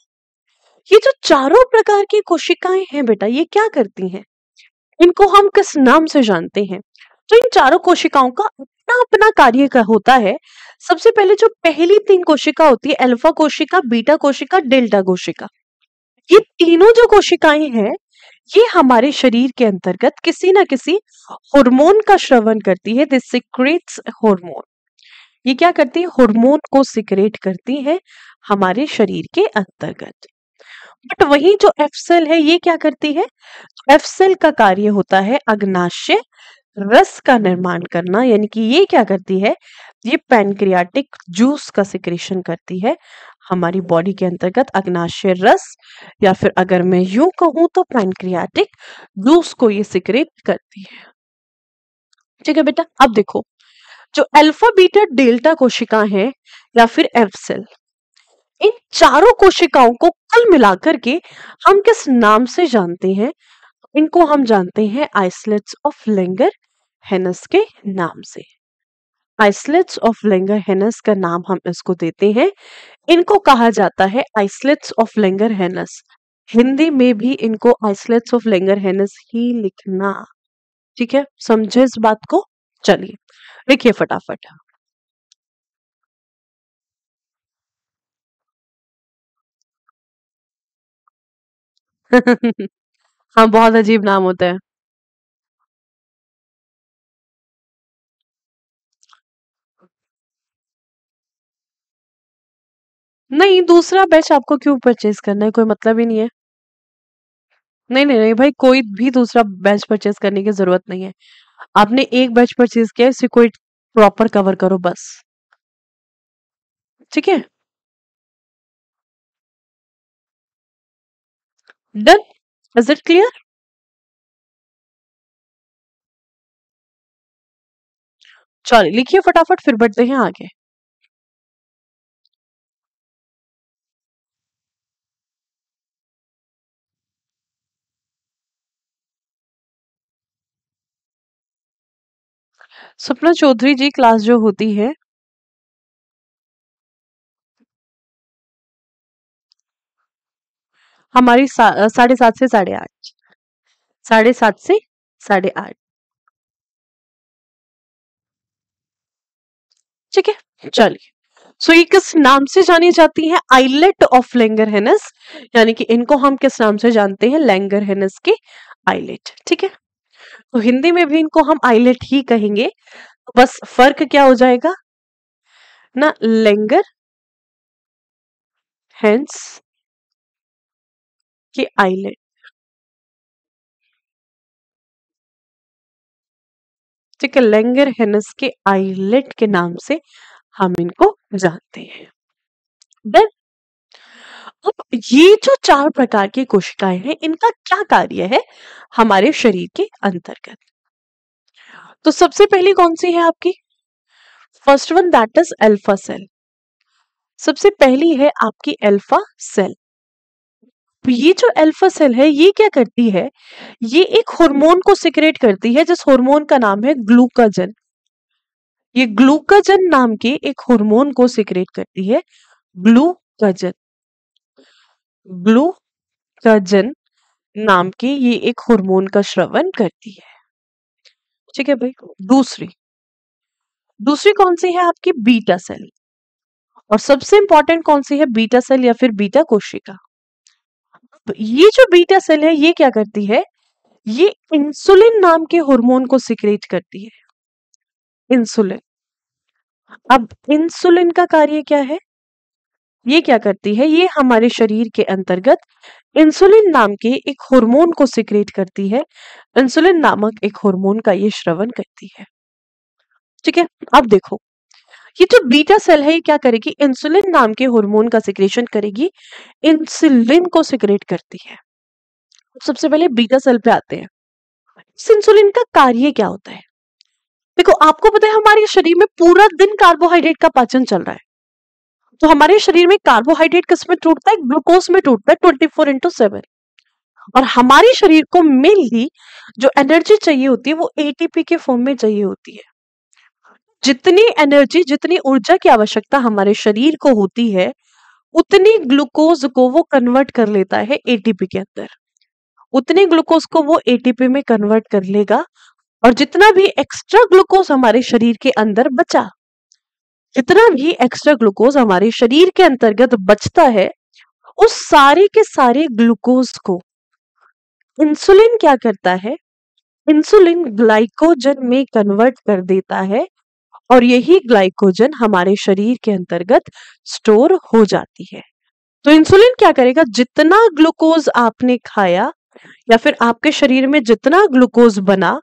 ये जो चारों प्रकार की कोशिकाएं हैं बेटा, ये क्या करती हैं? इनको हम किस नाम से जानते हैं? तो इन चारों कोशिकाओं का अपना अपना कार्य का होता है। सबसे पहले जो पहली 3 कोशिका होती है, अल्फा कोशिका, बीटा कोशिका, डेल्टा कोशिका, ये तीनों जो कोशिकाएं हैं, ये हमारे शरीर के अंतर्गत किसी ना किसी हार्मोन का श्रवण करती है। This secretes hormone. ये क्या करती है? हार्मोन को सिक्रेट करती है हमारे शरीर के अंतर्गत। बट वही जो एफ सेल है, ये क्या करती है? एफ सेल का कार्य होता है अग्नाशय रस का निर्माण करना, यानी कि ये क्या करती है? ये पैनक्रियाटिक जूस का सिक्रेशन करती है हमारी बॉडी के अंतर्गत, अग्नाशय रस, या फिर अगर मैं यूं कहूं तो पैनक्रियाटिक जूस को ये सिक्रेट करती है। ठीक है बेटा, अब देखो जो अल्फा बीटा डेल्टा कोशिका है या फिर एफ सेल, इन चारों कोशिकाओं को कुल मिलाकर के हम किस नाम से जानते हैं? इनको हम जानते हैं आइसलेट्स ऑफ लेंगर हेनस के नाम से। आइसलेट्स ऑफ लेंगर हेनस का नाम हम इसको देते हैं। इनको कहा जाता है आइसलेट्स ऑफ लेंगर हेनस। हिंदी में भी इनको आइसलेट्स ऑफ लेंगर हेनस ही लिखना। ठीक है, समझे इस बात को? चलिए लिखिए फटाफट। हाँ, बहुत अजीब नाम होता है। नहीं, दूसरा बैच आपको क्यों परचेज करना है? कोई मतलब ही नहीं है। नहीं नहीं नहीं भाई, कोई भी दूसरा बैच परचेज करने की जरूरत नहीं है। आपने एक बैच परचेज किया, इसे कोई प्रॉपर कवर करो बस। ठीक है, डन। Is it clear? चलिए लिखिए फटाफट, फिर बढ़ते हैं आगे। सपना चौधरी जी क्लास जो होती है हमारी 7:30 से 8:30, 7:30 से 8:30। ठीक है, चलिए। सो ये किस नाम से जानी जाती है? आइलेट ऑफ लैंगरहैनस, यानी कि इनको हम किस नाम से जानते हैं? लैंगरहैनस के आइलेट। ठीक है, तो हिंदी में भी इनको हम आइलेट ही कहेंगे। बस फर्क क्या हो जाएगा ना, लैंगर हैंस के आइलेट। ठीक है, लैंगर हैनस के आइलेट के नाम से हम इनको जानते हैं। देन अब ये जो 4 प्रकार की कोशिकाएं हैं, इनका क्या कार्य है हमारे शरीर के अंतर्गत? तो सबसे पहली कौन सी है आपकी? First one that is alpha cell. सबसे पहली है आपकी अल्फा सेल। ये जो अल्फा सेल है ये क्या करती है? ये एक हार्मोन को सिक्रेट करती है जिस हार्मोन का नाम है ग्लूकाजन। ये ग्लूकाजन नाम के एक हार्मोन को सिक्रेट करती है। ग्लूकाजन, ग्लूकाजन नाम के ये एक हार्मोन का स्रावन करती है। ठीक है भाई। दूसरी दूसरी कौन सी है आपकी? Beta cell. और सबसे इंपॉर्टेंट कौन सी है? बीटा सेल या फिर बीटा कोशिका। तो ये जो बीटा सेल है ये क्या करती है? ये इंसुलिन नाम के हार्मोन को सिक्रेट करती है। इंसुलिन। अब इंसुलिन का कार्य क्या है? ये क्या करती है? ये हमारे शरीर के अंतर्गत इंसुलिन नाम के एक हार्मोन को सिक्रेट करती है। इंसुलिन नामक एक हार्मोन का ये स्रावन करती है। ठीक है, अब देखो, ये जो बीटा सेल है ये क्या करेगी? इंसुलिन नाम के हार्मोन का सिक्रेशन करेगी, इंसुलिन को सिक्रेट करती है। सबसे पहले बीटा सेल पे आते हैं। इस इंसुलिन का कार्य क्या होता है? देखो, आपको पता है हमारे शरीर में पूरा दिन कार्बोहाइड्रेट का पाचन चल रहा है। तो हमारे शरीर में कार्बोहाइड्रेट किस में टूटता है? ग्लूकोज में टूटता है 24/7। और हमारे शरीर को मेनली जो एनर्जी चाहिए होती है वो एटीपी के फॉर्म में चाहिए होती है। जितनी एनर्जी, जितनी ऊर्जा की आवश्यकता हमारे शरीर को होती है उतनी ग्लूकोज को वो कन्वर्ट कर लेता है एटीपी के अंदर। उतने ग्लूकोज को वो एटीपी में कन्वर्ट कर लेगा। और जितना भी एक्स्ट्रा ग्लूकोज हमारे शरीर के अंदर बचा, जितना भी एक्स्ट्रा ग्लूकोज हमारे शरीर के अंतर्गत बचता है, उस सारे के सारे ग्लूकोज को इंसुलिन क्या करता है? इंसुलिन ग्लाइकोजन में कन्वर्ट कर देता है। और यही ग्लाइकोजन हमारे शरीर के अंतर्गत स्टोर हो जाती है। तो इंसुलिन क्या करेगा? जितना ग्लूकोज आपने खाया या फिर आपके शरीर में जितना ग्लूकोज बना,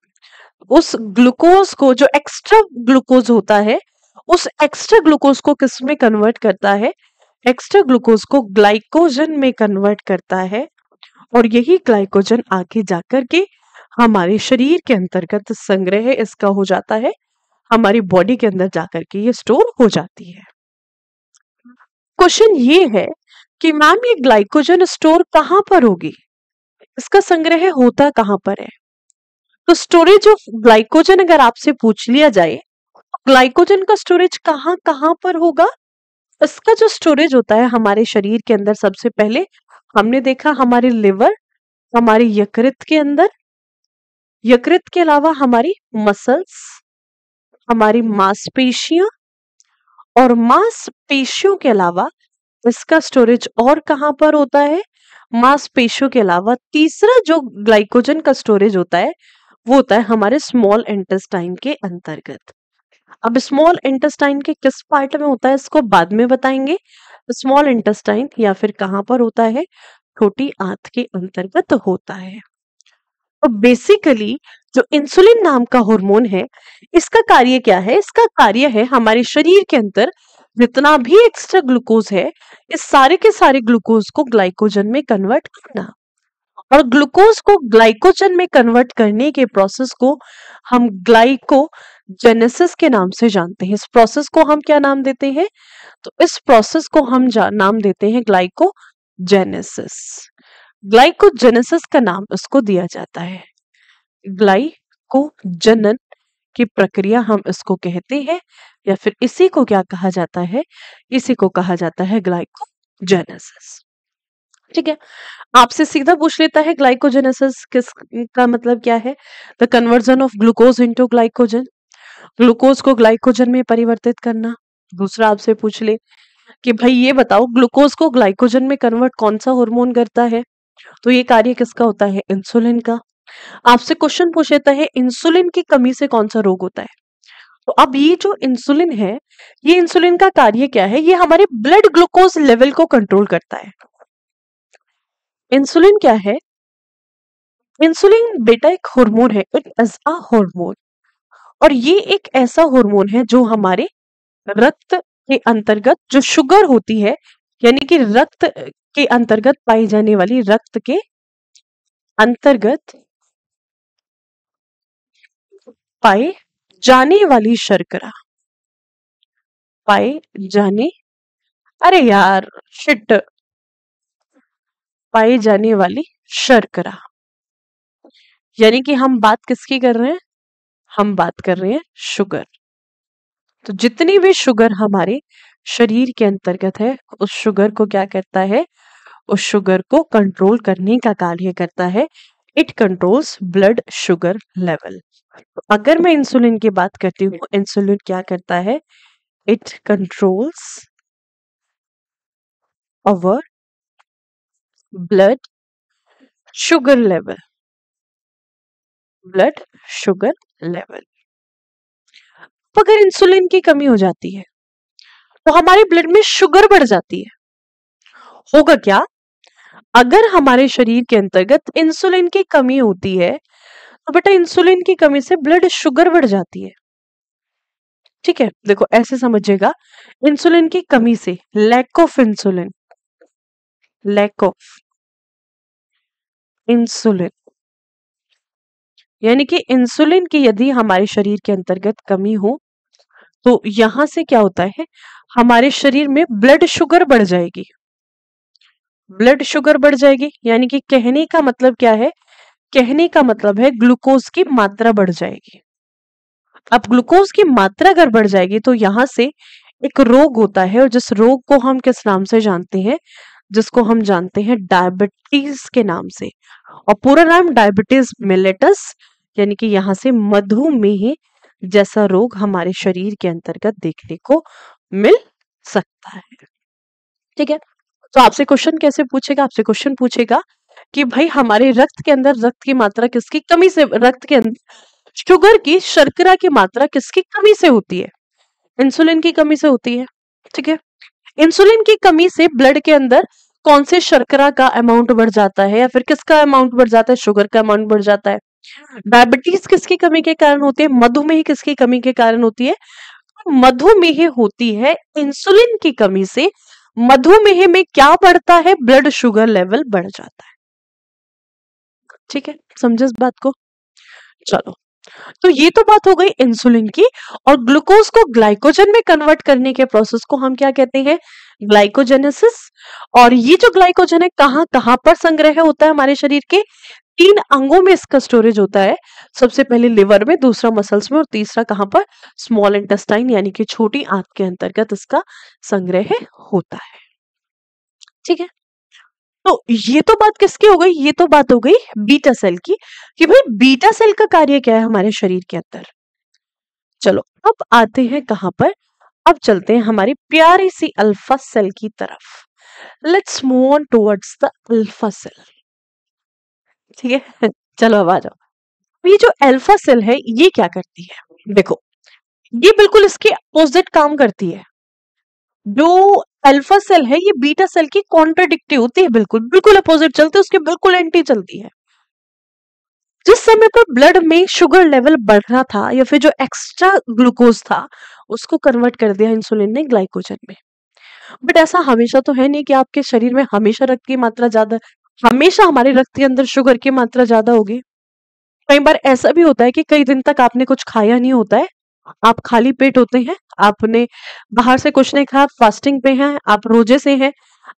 उस ग्लूकोज को, जो एक्स्ट्रा ग्लूकोज होता है, उस एक्स्ट्रा ग्लूकोज को किस में कन्वर्ट करता है? एक्स्ट्रा ग्लूकोज को ग्लाइकोजन में कन्वर्ट करता है। और यही ग्लाइकोजन आगे जाकर के हमारे शरीर के अंतर्गत संग्रह इसका हो जाता है, हमारी बॉडी के अंदर जाकर के ये स्टोर हो जाती है। क्वेश्चन ये है कि मैम ये ग्लाइकोजन स्टोर कहां पर होगी? इसका संग्रह होता कहां पर है? तो स्टोरेज ऑफ ग्लाइकोजन अगर आपसे पूछ लिया जाए, ग्लाइकोजन का स्टोरेज कहां कहां पर होगा? इसका जो स्टोरेज होता है हमारे शरीर के अंदर, सबसे पहले हमने देखा हमारे लिवर, हमारे यकृत के अंदर। यकृत के अलावा हमारी मसल्स, हमारी मांसपेशियां, और मांसपेशियों के अलावा इसका स्टोरेज और कहां पर होता है? मांसपेशियों के अलावा तीसरा जो ग्लाइकोजन का स्टोरेज होता है वो होता है हमारे स्मॉल इंटेस्टाइन के अंतर्गत। अब स्मॉल इंटेस्टाइन के किस पार्ट में होता है इसको बाद में बताएंगे। स्मॉल इंटेस्टाइन या फिर कहां पर होता है? छोटी आंत के अंतर्गत होता है। तो बेसिकली जो इंसुलिन नाम का हार्मोन है, इसका कार्य क्या है? इसका कार्य है हमारे शरीर के अंदर जितना भी एक्स्ट्रा ग्लूकोज है, इस सारे के सारे ग्लूकोज को ग्लाइकोजन में कन्वर्ट करना। और ग्लूकोज को ग्लाइकोजन में कन्वर्ट करने के प्रोसेस को हम ग्लाइकोजेनेसिस के नाम से जानते हैं। इस प्रोसेस को हम क्या नाम देते हैं? तो इस प्रोसेस को हम नाम देते हैं ग्लाइकोजेनेसिस। ग्लाइकोजेनेसिस का नाम इसको दिया जाता है। ग्लाइकोजनन की प्रक्रिया हम इसको कहते हैं, या फिर इसी को क्या कहा जाता है, इसी को कहा जाता है ग्लाइकोजेनेसिस। ठीक है, आपसे सीधा पूछ लेता है ग्लाइकोजेनेसिस किस का मतलब क्या है? The conversion of glucose into glycogen, glucose को ग्लाइकोजन में परिवर्तित करना। दूसरा आपसे पूछ ले कि भाई ये बताओ ग्लूकोज को ग्लाइकोजन में कन्वर्ट कौन सा हार्मोन करता है? तो ये कार्य किसका होता है? इंसुलिन का। आपसे क्वेश्चन पूछ लेता है इंसुलिन की कमी से कौन सा रोग होता है? तो अब ये जो इंसुलिन है, ये इंसुलिन का कार्य क्या है? ये हमारे ब्लड ग्लूकोज लेवल को कंट्रोल करता है। इंसुलिन क्या है? इंसुलिन बेटा एक हार्मोन है, इट इज अ हार्मोन, और ये एक ऐसा हार्मोन है जो हमारे रक्त के अंतर्गत जो शुगर होती है, यानी कि रक्त के अंतर्गत पाई जाने वाली, रक्त के अंतर्गत पाए जाने वाली शर्करा, पाए जाने, अरे यार शिट, पाई जाने वाली शर्करा, यानी कि हम बात किसकी कर रहे हैं? हम बात कर रहे हैं शुगर। तो जितनी भी शुगर हमारे शरीर के अंतर्गत है, उस शुगर को क्या करता है? उस शुगर को कंट्रोल करने का कार्य करता है। It controls blood sugar level. अगर मैं इंसुलिन की बात करती हूँ, इंसुलिन क्या करता है? It controls our blood sugar level, blood sugar level. अगर इंसुलिन की कमी हो जाती है तो हमारे ब्लड में शुगर बढ़ जाती है। होगा क्या? अगर हमारे शरीर के अंतर्गत इंसुलिन की कमी होती है तो बेटा इंसुलिन की कमी से ब्लड शुगर बढ़ जाती है। ठीक है, देखो ऐसे समझिएगा, इंसुलिन की कमी से, lack of insulin, lack of insulin, यानी कि इंसुलिन की यदि हमारे शरीर के अंतर्गत कमी हो तो यहां से क्या होता है? हमारे शरीर में ब्लड शुगर बढ़ जाएगी, ब्लड शुगर बढ़ जाएगी, यानी कि कहने का मतलब क्या है? कहने का मतलब है ग्लूकोज की मात्रा बढ़ जाएगी। अब ग्लूकोज की मात्रा अगर बढ़ जाएगी तो यहां से एक रोग होता है, और जिस रोग को हम किस नाम से जानते हैं? जिसको हम जानते हैं डायबिटीज के नाम से, और पूरा नाम डायबिटीज मिलेटस, यानी कि यहां से मधुमेह जैसा रोग हमारे शरीर के अंतर्गत देखने को मिल सकता है। ठीक है, तो आपसे क्वेश्चन कैसे पूछेगा? आपसे क्वेश्चन पूछेगा कि भाई हमारे रक्त के अंदर रक्त की मात्रा किसकी कमी से, रक्त के अंदर शुगर की, शर्करा की मात्रा किसकी कमी से होती है? इंसुलिन की कमी से होती है। ठीक है, इंसुलिन की कमी से ब्लड के अंदर कौन से शर्करा का अमाउंट बढ़ जाता है, या फिर किसका अमाउंट बढ़ जाता है? शुगर का अमाउंट बढ़ जाता है। डायबिटीज किसकी कमी के कारण होती है? मधुमेह किसकी कमी के कारण होती है? मधुमेह होती है इंसुलिन की कमी से। मधुमेह में क्या बढ़ता है? ब्लड शुगर लेवल बढ़ जाता है। ठीक है, समझे इस बात को? चलो, तो ये तो बात हो गई इंसुलिन की, और ग्लूकोज को ग्लाइकोजन में कन्वर्ट करने के प्रोसेस को हम क्या कहते हैं? ग्लाइकोजेनेसिस। और ये जो ग्लाइकोजन है कहां कहां पर संग्रह होता है? हमारे शरीर के 3 अंगों में इसका स्टोरेज होता है। सबसे पहले लिवर में, दूसरा मसल्स में, और तीसरा कहां पर? स्मॉल इंटेस्टाइन, यानी कि छोटी आंत के अंतर्गत इसका संग्रह होता है। ठीक है, तो ये तो बात किसकी हो गई? ये तो बात हो गई बीटा सेल की, कि भाई बीटा सेल का कार्य क्या है हमारे शरीर के अंदर। चलो अब आते हैं कहां पर? अब चलते हैं हमारी प्यारी सी अल्फा सेल की तरफ। Let's move on towards the alpha cell. ठीक है, चलो अब आ जाओ। ये जो अल्फा सेल है ये क्या करती है? देखो, ये बिल्कुल इसके अपोजिट काम करती है। जो अल्फा सेल है ये बीटा सेल की कॉन्ट्राडिक्टिव होती है, बिल्कुल बिल्कुल अपोजिट चलती है, उसके बिल्कुल एंटी चलती है। जिस समय पर ब्लड में शुगर लेवल बढ़ रहा था, या फिर जो एक्स्ट्रा ग्लूकोज था उसको कन्वर्ट कर दिया इंसुलिन ने ग्लाइकोजन में। बट ऐसा हमेशा तो है नहीं कि आपके शरीर में हमेशा रक्त की मात्रा ज्यादा, हमेशा हमारे रक्त के अंदर शुगर की मात्रा ज्यादा होगी। कई बार ऐसा भी होता है कि कई दिन तक आपने कुछ खाया नहीं होता है, आप खाली पेट होते हैं, आपने बाहर से कुछ नहीं खाया, आप फास्टिंग पे हैं, आप रोजे से हैं,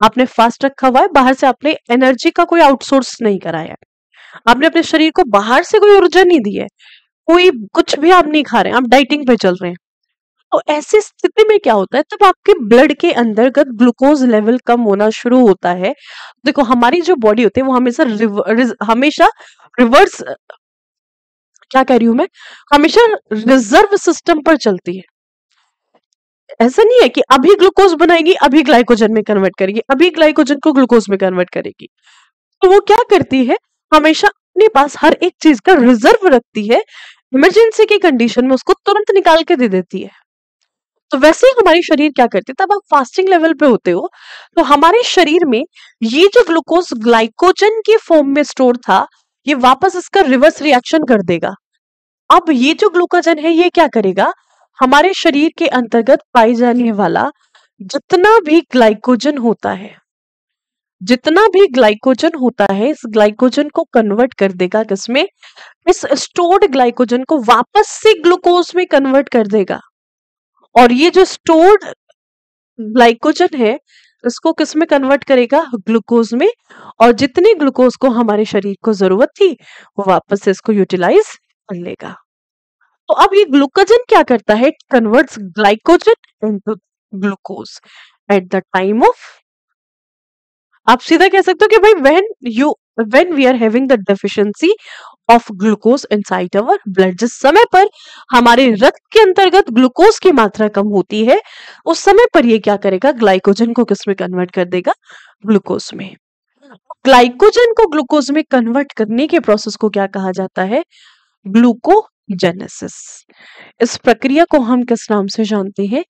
आपने फास्ट रखा हुआ है, बाहर से आपने एनर्जी का कोई आउटसोर्स नहीं कराया है, आपने अपने शरीर को बाहर से कोई ऊर्जा नहीं दी है, कोई कुछ भी आप नहीं खा रहे हैं, आप डाइटिंग पे चल रहे हैं, तो ऐसी स्थिति में क्या होता है, तब आपके ब्लड के अंतर्गत ग्लूकोज लेवल कम होना शुरू होता है। देखो हमारी जो बॉडी होती है वो हमेशा रिवर्स, क्या कह रही हूं मैं, हमेशा रिजर्व सिस्टम पर चलती है। ऐसा नहीं है कि अभी ग्लूकोज बनाएगी, अभी ग्लाइकोजन में कन्वर्ट करेगी, अभी ग्लाइकोजन को ग्लूकोज में कन्वर्ट करेगी। तो वो क्या करती है, हमेशा अपने पास हर एक चीज का रिजर्व रखती है, इमरजेंसी की कंडीशन में उसको तुरंत निकाल के दे देती है। तो वैसे ही हमारी शरीर क्या करती है, तब आप फास्टिंग लेवल पे होते हो, तो हमारे शरीर में ये जो ग्लूकोज ग्लाइकोजन की फॉर्म में स्टोर था, ये वापस इसका रिवर्स रिएक्शन कर देगा। अब ये जो ग्लूकोजन है ये क्या करेगा, हमारे शरीर के अंतर्गत पाई जाने वाला जितना भी ग्लाइकोजन होता है, जितना भी ग्लाइकोजन होता है, इस ग्लाइकोजन को कन्वर्ट कर देगा किसमें, इस स्टोर्ड ग्लाइकोजन को वापस से ग्लूकोज में कन्वर्ट कर देगा। और ये जो स्टोर्ड ग्लाइकोजन है इसको किस में कन्वर्ट करेगा, ग्लूकोज में। और जितनी ग्लूकोज को हमारे शरीर को जरूरत थी वो वापस से इसको यूटिलाइज कर लेगा। तो अब ये ग्लूकोजन क्या करता है, it converts glycogen into glucose at the time of, आप सीधा कह सकते हो कि भाई when we are having the deficiency of glucose inside our blood, जिस समय पर हमारे रक्त के अंतर्गत ग्लूकोज की मात्रा कम होती है, उस समय पर ये क्या करेगा, ग्लाइकोजन को किस में कन्वर्ट कर देगा, ग्लूकोज में। ग्लाइकोजन को ग्लूकोज में कन्वर्ट करने के प्रोसेस को क्या कहा जाता है, ग्लूकोजेनेसिस। इस प्रक्रिया को हम किस नाम से जानते हैं,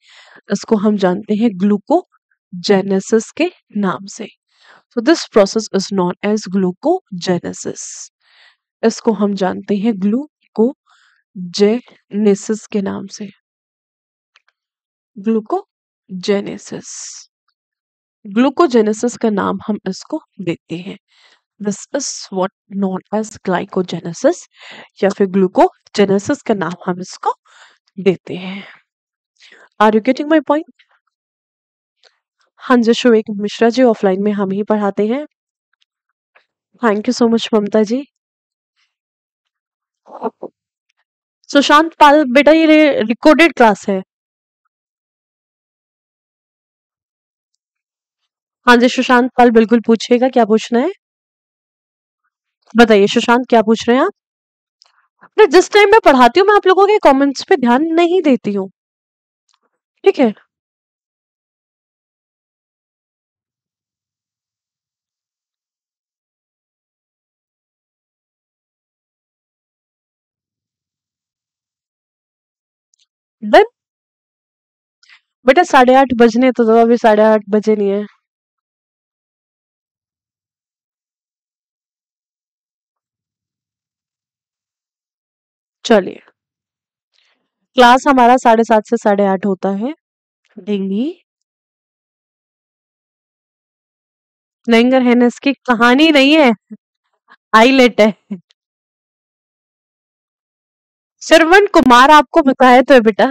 इसको हम जानते हैं ग्लूकोजेनेसिस के नाम से। So this process is known as glucogenesis. इसको हम जानते हैं ग्लूकोजेनेसिस के नाम से, ग्लूकोजेनेसिस। ग्लूकोजेनेसिस का नाम हम इसको देते हैं, this is what known as glycogenesis, या फिर ग्लूकोजेनेसिस का नाम हम इसको देते हैं। Are you getting my point? हाँ जी, शुवेक मिश्रा जी ऑफलाइन में हम ही पढ़ाते हैं। थैंक यू सो मच ममता जी। सुशांत पाल बेटा ये रिकॉर्डेड क्लास है। हाँ जी सुशांत पाल बिल्कुल पूछिएगा, क्या पूछना है बताइए। सुशांत क्या पूछ रहे हैं आप? मैं जिस टाइम मैं पढ़ाती हूँ मैं आप लोगों के कमेंट्स पे ध्यान नहीं देती हूँ, ठीक है। डन बेटा, 8:30 बजने तो दो, अभी 8:30 बजे नहीं है। चलिए, क्लास हमारा 7:30 से 8:30 होता है डेली। लैंगर है ना, इसकी कहानी नहीं है, आईलेट है। श्रवण कुमार आपको बताया तो है बेटा।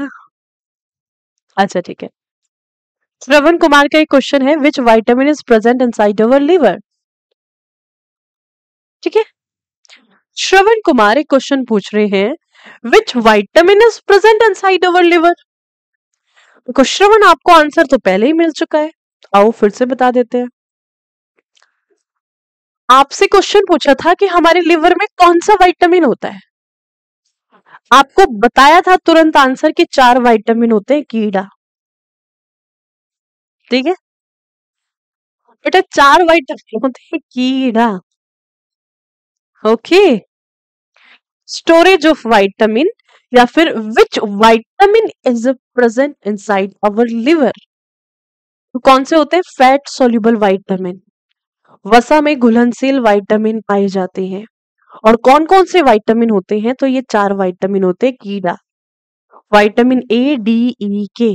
अच्छा ठीक है, श्रवण कुमार का एक क्वेश्चन है, which vitamin is present inside our liver, ठीक है। श्रवण कुमार एक क्वेश्चन पूछ रहे हैं, which vitamin is present inside our liver. तो श्रवण आपको आंसर तो पहले ही मिल चुका है, आओ फिर से बता देते हैं। आपसे क्वेश्चन पूछा था कि हमारे लिवर में कौन सा विटामिन होता है, आपको बताया था तुरंत आंसर कि 4 विटामिन होते हैं, कीड़ा, ठीक है बेटा, 4 विटामिन होते हैं कीड़ा, ओके। स्टोरेज ऑफ विटामिन या फिर which vitamin is present inside our liver, कौन से होते हैं, फैट सोल्यूबल विटामिन, वसा में घुलनशील विटामिन पाए जाते हैं। और कौन कौन से विटामिन होते हैं, तो ये 4 विटामिन होते हैं कीड़ा, विटामिन ए डी ई के,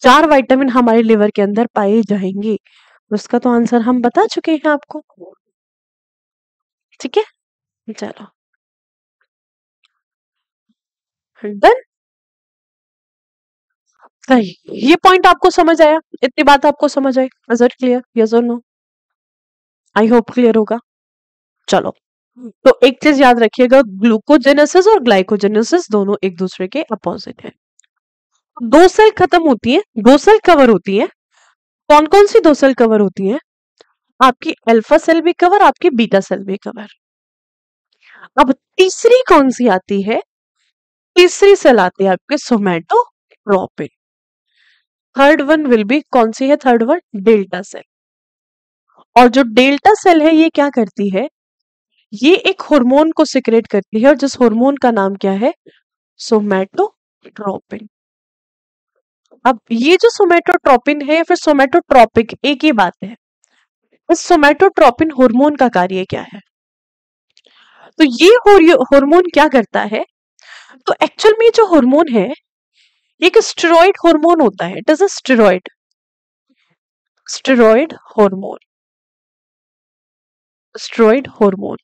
4 विटामिन हमारे लिवर के अंदर पाए जाएंगे। उसका तो आंसर हम बता चुके हैं आपको, ठीक है। चलो डन, सही, ये पॉइंट आपको समझ आया, इतनी बात आपको समझ आई, इज इट क्लियर, यस और नो? आई होप क्लियर होगा। चलो तो एक चीज याद रखिएगा, ग्लूकोजेनेसिस और ग्लाइकोजेनेसिस दोनों एक दूसरे के अपोजिट है। दो सेल खत्म होती है, दो सेल कवर होती है। कौन कौन सी दो सेल कवर होती है? आपकी अल्फा सेल भी कवर, आपकी बीटा सेल भी कवर। अब तीसरी कौन सी आती है? तीसरी सेल आती है आपके सोमैटोट्रोपिन। थर्ड वन विल बी, कौन सी है थर्ड वन? Delta cell. और जो डेल्टा सेल है ये क्या करती है? ये एक हार्मोन को सिक्रेट करती है, और जिस हार्मोन का नाम क्या है? सोमैटोट्रोपिन। अब ये जो सोमैटोट्रोपिन है, फिर सोमैटोट्रोपिक, एक ही बात है। इस सोमैटोट्रोपिन हार्मोन का कार्य क्या है? तो ये हार्मोन क्या करता है? तो एक्चुअल में जो हार्मोन है, ये एक स्टेरॉइड हार्मोन होता है। It is a steroid hormone, steroid hormone.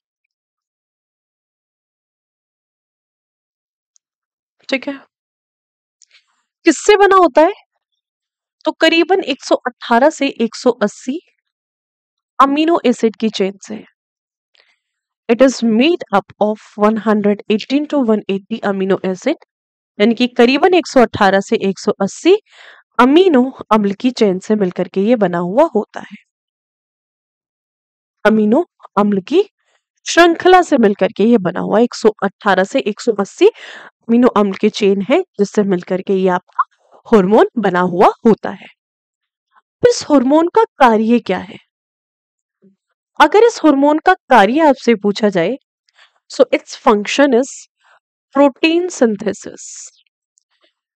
ठीक है। किससे बना होता है? तो करीबन 118 से 180 अमीनो एसिड की चेन से। It is made up of 118 to 180 amino acid, यानी कि करीबन 118 से 180 अमीनो अम्ल की चेन से मिलकर के ये बना हुआ होता है। अमीनो अम्ल की श्रृंखला से मिलकर के ये बना हुआ 118 से 180 अमीनो अम्ल की चेन है, जिससे मिलकर के ये आपका हार्मोन बना हुआ होता है। इस हार्मोन का कार्य क्या है? अगर इस हार्मोन का कार्य आपसे पूछा जाए, so its function is protein synthesis.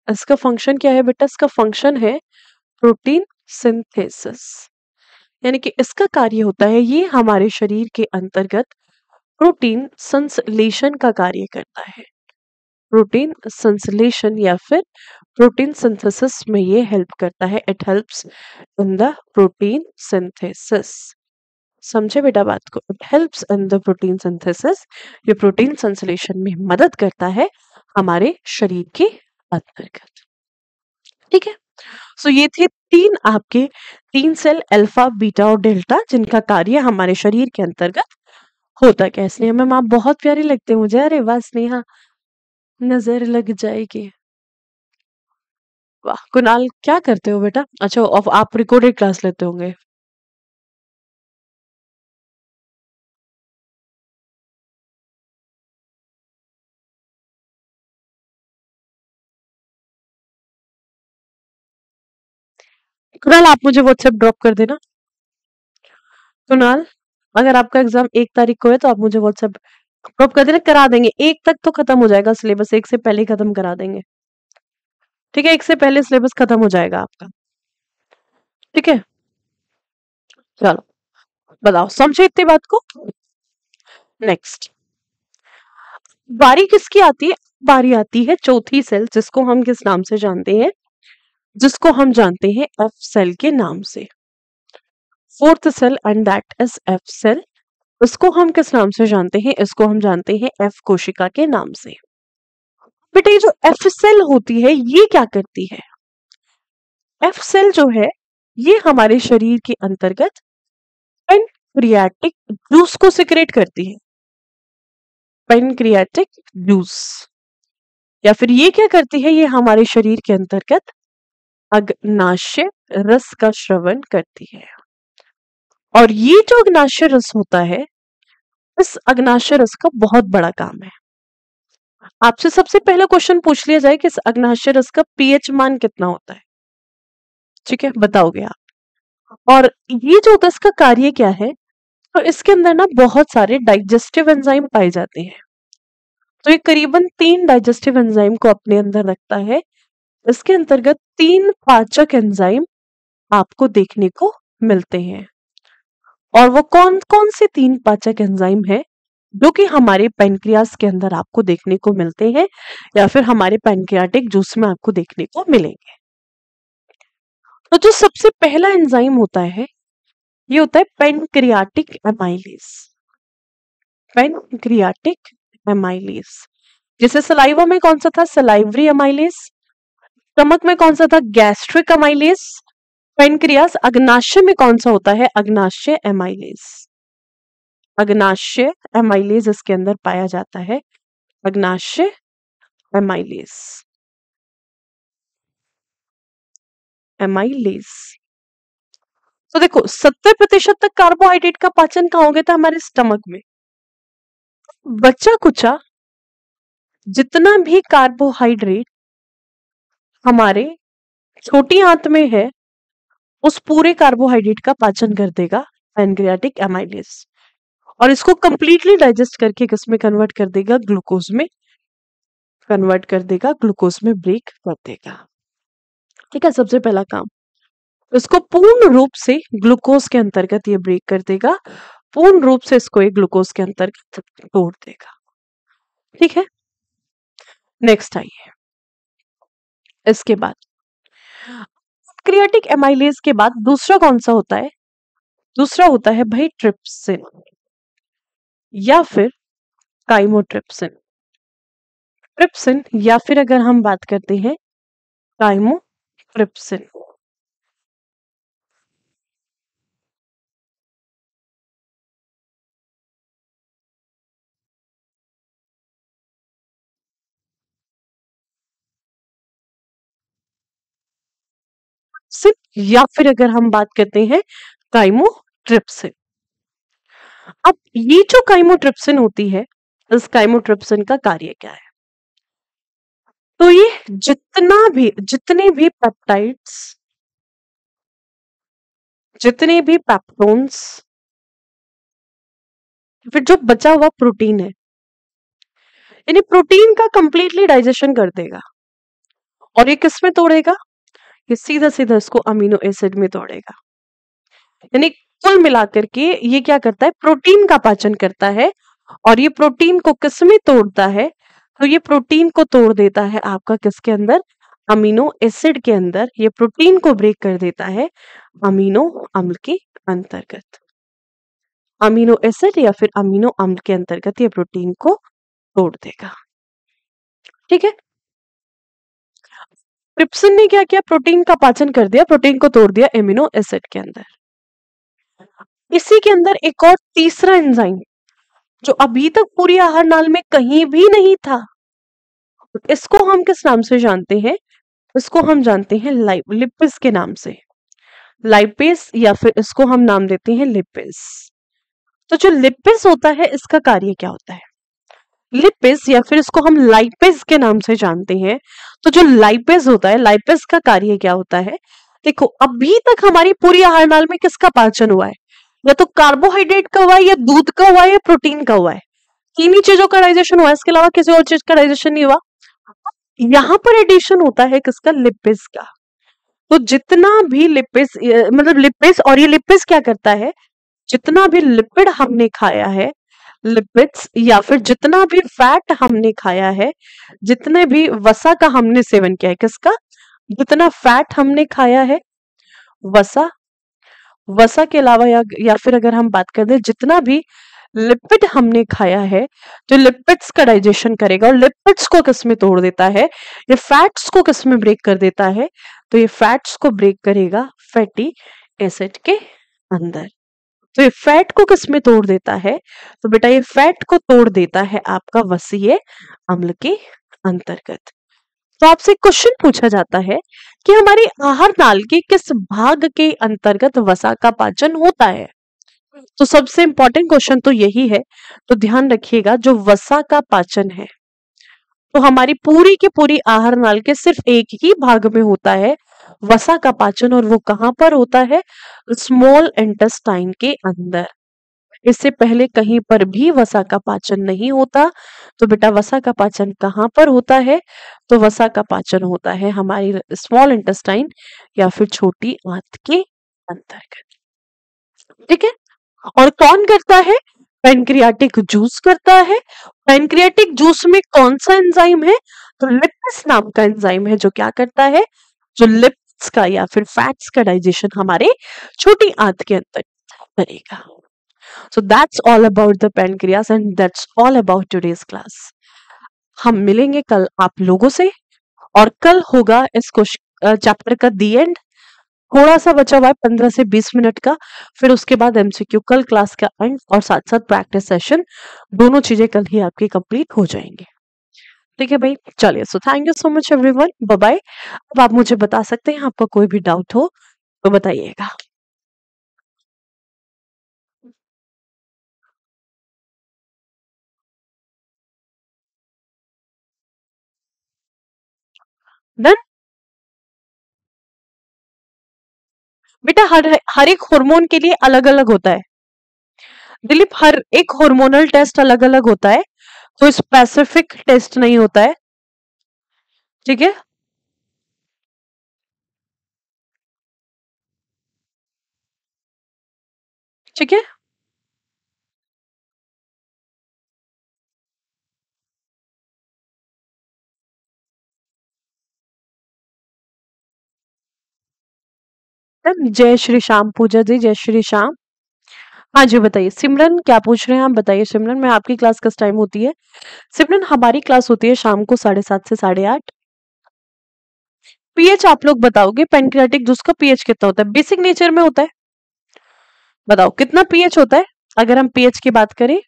इसका फंक्शन क्या है बेटा? इसका फंक्शन है प्रोटीन सिंथेसिस, यानी कि इसका कार्य होता है, ये हमारे शरीर के अंतर्गत प्रोटीन संश्लेषण का कार्य करता है। प्रोटीन संश्लेषण या फिर प्रोटीन सिंथेसिस में ये हेल्प करता है। It helps in the protein synthesis. समझे बेटा बात को? It helps in the protein synthesis. ये प्रोटीन संश्लेषण में मदद करता है हमारे शरीर के अंतर्गत। ठीक है। सो ये थे तीन आपके, तीन सेल अल्फा, बीटा और डेल्टा, जिनका कार्य हमारे शरीर के अंतर्गत होता क्या है। स्नेहा मैम आप बहुत प्यारी लगते हैं मुझे। अरे वाह स्नेहा, नजर लग जाएगी। वाह कुणाल, क्या करते हो बेटा? अच्छा, आप रिकॉर्डेड क्लास लेते होंगे। कुणाल आप मुझे व्हाट्सएप ड्रॉप कर देना। कुणाल, अगर आपका एग्जाम 1 तारीख को है तो आप मुझे व्हाट्सएप ड्रॉप कर देना, करा देंगे। 1 तक तो खत्म हो जाएगा सिलेबस, 1 से पहले ही खत्म करा देंगे। ठीक है, 1 से पहले सिलेबस खत्म हो जाएगा आपका। ठीक है, चलो बताओ, समझे इतनी बात को? नेक्स्ट बारी किसकी आती है? बारी आती है चौथी सेल, जिसको हम किस नाम से जानते हैं? जिसको हम जानते हैं एफ सेल के नाम से। Fourth cell, and that is F cell. इसको हम किस नाम से जानते हैं? इसको हम जानते हैं एफ कोशिका के नाम से। बेटा ये जो एफ सेल होती है ये क्या करती है? एफ सेल जो है ये हमारे शरीर के अंतर्गत पेनक्रियाटिक जूस को सिक्रेट करती है। पेनक्रियाटिक जूस, या फिर ये क्या करती है? ये हमारे शरीर के अंतर्गत अग्नाशय रस का श्रवण करती है। और ये जो अग्नाशय रस होता है, इस अग्नाशय रस का बहुत बड़ा काम है। आपसे सबसे पहला क्वेश्चन पूछ लिया जाए कि इस अग्नाशय रस का पीएच मान कितना होता है, ठीक है, बताओगे आप। और ये जो होता है इसका कार्य क्या है? तो इसके अंदर ना बहुत सारे डाइजेस्टिव एंजाइम पाए जाते हैं। तो ये करीबन 3 डाइजेस्टिव एंजाइम को अपने अंदर रखता है। इसके अंतर्गत 3 पाचक एंजाइम आपको देखने को मिलते हैं। और वो कौन कौन से 3 पाचक एंजाइम है जो कि हमारे पैनक्रियास के अंदर आपको देखने को मिलते हैं, या फिर हमारे पैनक्रियाटिक जूस में आपको देखने को मिलेंगे? तो जो सबसे पहला एंजाइम होता है ये होता है पैनक्रियाटिक एमाइलेज। Pancreatic amylase. जैसे सलाइवा में कौन सा था? Salivary amylase. स्टमक में कौन सा था? Gastric amylase. पैनक्रियास अग्नाशय में कौन सा होता है? अग्नाशय एमाइलेज। अग्नाशय एमाइलेज इसके अंदर पाया जाता है, अग्नाशय एमाइलेज, एमाइलेज। तो देखो 70% तक कार्बोहाइड्रेट का पाचन कहाँ हो गया था? हमारे स्टमक में। बचा कुचा जितना भी कार्बोहाइड्रेट हमारे छोटी आंत में है, उस पूरे कार्बोहाइड्रेट का पाचन कर देगा पैनक्रियाटिक एमाइलेज, और इसको कंप्लीटली डाइजेस्ट करके किसमें कन्वर्ट कर देगा? ग्लूकोज में कन्वर्ट कर देगा, ग्लूकोज में ब्रेक कर देगा। ठीक है, सबसे पहला काम इसको पूर्ण रूप से ग्लूकोज के अंतर्गत ये ब्रेक कर देगा, पूर्ण रूप से इसको एक ग्लूकोज के अंतर्गत तोड़ देगा। ठीक है, नेक्स्ट आइए। इसके बाद पैनक्रियाटिक एमाइलेज के बाद दूसरा कौन सा होता है? दूसरा होता है भाई ट्रिप्सिन या फिर काइमोट्रिप्सिन। ट्रिप्सिन या फिर अगर हम बात करते हैं काइमोट्रिप्सिन। या फिर अगर हम बात करते हैं काइमोट्रिप्सिन। अब ये जो काइमोट्रिप्सिन होती है, इस काइमोट्रिप्सिन का कार्य क्या है? तो ये जितने भी पेप्टाइड्स, जितने भी पेप्टोन्स, फिर जो बचा हुआ प्रोटीन है, यानी प्रोटीन का कंप्लीटली डाइजेशन कर देगा, और ये किस में तोड़ेगा? ये सीधा सीधा इसको अमीनो एसिड में तोड़ेगा। यानी कुल मिलाकर के ये क्या करता है? प्रोटीन का पाचन करता है, और ये प्रोटीन को किस में तोड़ता है? तो ये प्रोटीन को तोड़ देता है आपका किसके अंदर? अमीनो एसिड के अंदर। ये प्रोटीन को ब्रेक कर देता है अमीनो अम्ल के अंतर्गत। अमीनो एसिड या फिर अमीनो अम्ल के अंतर्गत ये प्रोटीन को तोड़ देगा। ठीक है, ट्रिप्सिन ने क्या किया? प्रोटीन का पाचन कर दिया, प्रोटीन को तोड़ दिया एमिनो एसिड के अंदर। इसी के अंदर एक और तीसरा एंजाइम जो अभी तक पूरी आहार नाल में कहीं भी नहीं था, इसको हम किस नाम से जानते हैं? इसको हम जानते हैं लिपिस के नाम से, लाइपेस, या फिर इसको हम नाम देते हैं लिपिस। तो जो लिपिस होता है, इसका कार्य क्या होता है? लिपिस या फिर इसको हम लाइपेस के नाम से जानते हैं। तो जो लाइपेस होता है, लाइपेस का कार्य क्या होता है? देखो, अभी तक हमारी पूरी आहार नाल में किसका पाचन हुआ है? या तो कार्बोहाइड्रेट का हुआ है, या दूध का हुआ है, या प्रोटीन का हुआ है। तीन ही चीजों का डाइजेशन हुआ है, इसके अलावा किसी और चीज का डाइजेशन नहीं हुआ। यहाँ पर एडिशन होता है किसका? लिपिस का। तो जितना भी लिपिस, मतलब लिपिस, और ये लिपिस क्या करता है? जितना भी लिपिड हमने खाया है, लिपिड्स या फिर जितना भी फैट हमने खाया है, जितने भी वसा का हमने सेवन किया है, किसका? जितना फैट हमने खाया है, वसा, वसा के अलावा या फिर अगर हम बात कर दें जितना भी लिपिड हमने खाया है, जो लिपिड्स का डाइजेशन करेगा, और लिपिड्स को किस में तोड़ देता है? ये फैट्स को किस में ब्रेक कर देता है? तो ये फैट्स को ब्रेक करेगा फैटी एसिड के अंदर। तो ये फैट को किस में तोड़ देता है? तो बेटा ये फैट को तोड़ देता है आपका वसीय अम्ल के अंतर्गत। तो आपसे क्वेश्चन पूछा जाता है कि हमारी आहार नाल के किस भाग के अंतर्गत वसा का पाचन होता है? तो सबसे इंपॉर्टेंट क्वेश्चन तो यही है, तो ध्यान रखिएगा, जो वसा का पाचन है तो हमारी पूरी की पूरी आहार नाल के सिर्फ एक ही भाग में होता है वसा का पाचन, और वो कहां पर होता है? स्मॉल इंटेस्टाइन के अंदर। इससे पहले कहीं पर भी वसा का पाचन नहीं होता। तो बेटा वसा का पाचन कहां पर होता है? तो वसा का पाचन होता है हमारी स्मॉल इंटेस्टाइन या फिर छोटी आंत के अंतर्गत। ठीक है, और कौन करता है? पैनक्रियाटिक जूस करता है। पैनक्रियाटिक जूस में कौन सा एंजाइम है? तो लिपिस नाम का एंजाइम है, जो क्या करता है? जो लिपिड्स का या फिर फैट्स का डाइजेशन हमारे छोटी आंत के अंदर करेगा। So that's all about the pancreas and that's all about today's class. हम मिलेंगे कल आप लोगों से, और कल होगा इस चैप्टर का दी एंड, थोड़ा सा बचा हुआ है 15 से 20 मिनट का, फिर उसके बाद एमसीक्यू, कल क्लास का एंड और साथ साथ प्रैक्टिस सेशन, दोनों चीजें कल ही आपकी कंप्लीट हो जाएंगी। ठीक है भाई, चलिए, so thank you so much everyone, bye bye. अब आप मुझे बता सकते हैं, आपका कोई भी डाउट हो तो बताइएगा। डन। बेटा हर एक हार्मोन के लिए अलग अलग होता है दिलीप, हर एक हार्मोनल टेस्ट अलग अलग होता है, कोई स्पेसिफिक टेस्ट नहीं होता है। ठीक है। ठीक है। डन। जय श्री श्याम पूजा जी, जय श्री श्याम। हाँ जी, बताइए सिमरन, क्या पूछ रहे हैं आप, बताइए सिमरन। मैं आपकी क्लास किस टाइम होती है? सिमरन, हमारी क्लास होती है शाम को 7:30 से 8:30। पीएच आप लोग बताओगे, पेनक्रियाटिक जूस का पीएच कितना होता है? बेसिक नेचर में होता है, बताओ कितना पीएच होता है अगर हम पीएच की बात करें?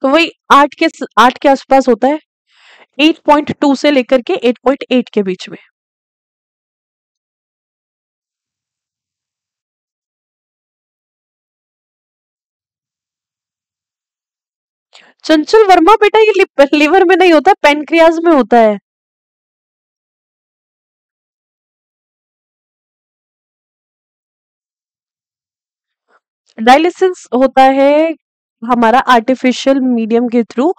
तो वही 8 के आसपास होता है, 8.2 से लेकर के 8.8 के बीच में। चंचल वर्मा, बेटा ये लिवर में नहीं होता, पेनक्रियाज में होता है। डायलिसिस होता है हमारा आर्टिफिशियल मीडियम के थ्रू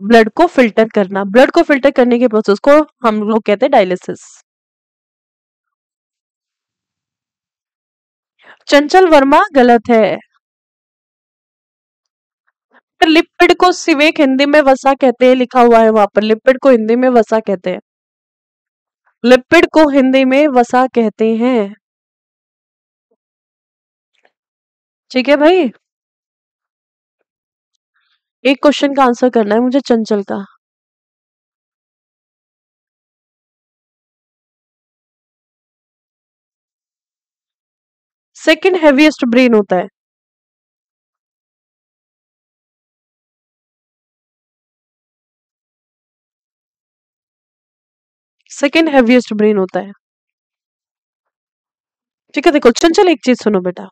ब्लड को फिल्टर करना, ब्लड को फिल्टर करने के प्रोसेस को हम लोग कहते हैं डायलिसिस। चंचल वर्मा गलत है। पर लिपिड को सिवेक हिंदी में वसा कहते हैं, लिखा हुआ है वहां पर, लिपिड को हिंदी में वसा कहते हैं, लिपिड को हिंदी में वसा कहते हैं। ठीक है भाई, एक क्वेश्चन का आंसर करना है मुझे चंचल का। सेकंड हैवीएस्ट ब्रेन होता है। सेकंड हैवीएस्ट ब्रेन होता है। ठीक है, देखो चंचल, एक चीज सुनो बेटा,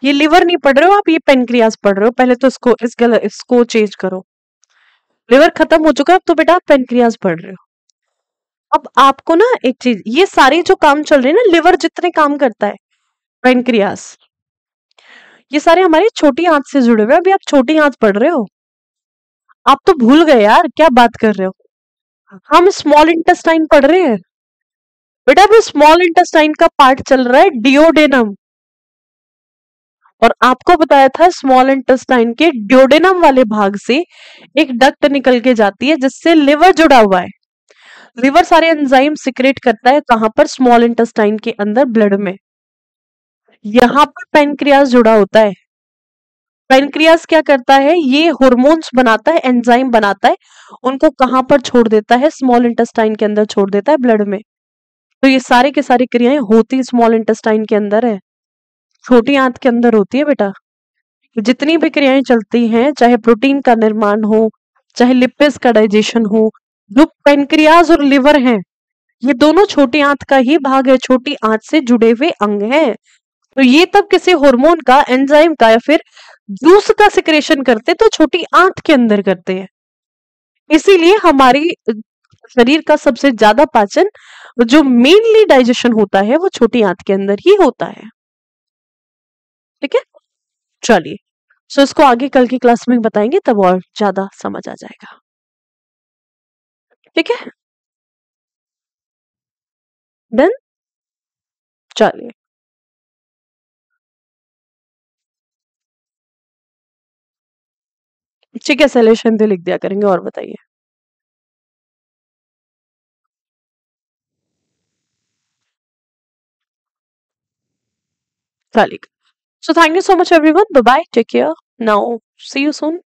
ये लिवर नहीं पढ़ रहे हो आप, ये पेनक्रियास पढ़ रहे हो। पहले तो इसको चेंज करो। लिवर खत्म हो चुका है, अब तो बेटा आप पेनक्रियास पढ़ रहे हो। अब आपको ना एक चीज, ये सारे जो काम चल रहे हैं ना, लिवर जितने काम करता है, पेनक्रियास, ये सारे हमारी छोटी आंत से जुड़े हुए हैं। अभी आप छोटी आंत पढ़ रहे हो, आप तो भूल गए यार, क्या बात कर रहे हो। हम स्मॉल इंटेस्टाइन पढ़ रहे हैं बेटा, अभी स्मॉल इंटेस्टाइन का पार्ट चल रहा है डिओडेनम, और आपको बताया था स्मॉल इंटेस्टाइन के ड्यूडेनम वाले भाग से एक डक्ट निकल के जाती है जिससे लिवर जुड़ा हुआ है। लिवर सारे एंजाइम सिक्रेट करता है कहां पर? स्मॉल इंटेस्टाइन के अंदर, ब्लड में। यहां पर पेनक्रियास जुड़ा होता है। पेनक्रियास क्या करता है? ये हार्मोन्स बनाता है, एंजाइम बनाता है, उनको कहां पर छोड़ देता है? स्मॉल इंटेस्टाइन के अंदर छोड़ देता है, ब्लड में। तो ये सारे के सारी क्रियाएं होती स्मॉल इंटेस्टाइन के अंदर है, छोटी आंत के अंदर होती है बेटा। जितनी भी क्रियाएं चलती हैं, चाहे प्रोटीन का निर्माण हो, चाहे लिपिड्स का डाइजेशन हो, जो पेनक्रियाज और लिवर हैं, ये दोनों छोटी आंत का ही भाग है, छोटी आंत से जुड़े हुए अंग हैं। तो ये तब किसी हार्मोन का, एंजाइम का या फिर जूस का सिक्रेशन करते तो छोटी आंत के अंदर करते हैं। इसीलिए हमारी शरीर का सबसे ज्यादा पाचन, जो मेनली डाइजेशन होता है, वो छोटी आंत के अंदर ही होता है। ठीक है, चलिए, सो इसको आगे कल की क्लास में बताएंगे, तब और ज्यादा समझ आ जाएगा। ठीक है, डन। चलिए, ठीक है, सॉल्यूशन भी लिख दिया करेंगे, और बताइए। चलिए, so thank you so much everyone, bye bye, take care, now see you soon.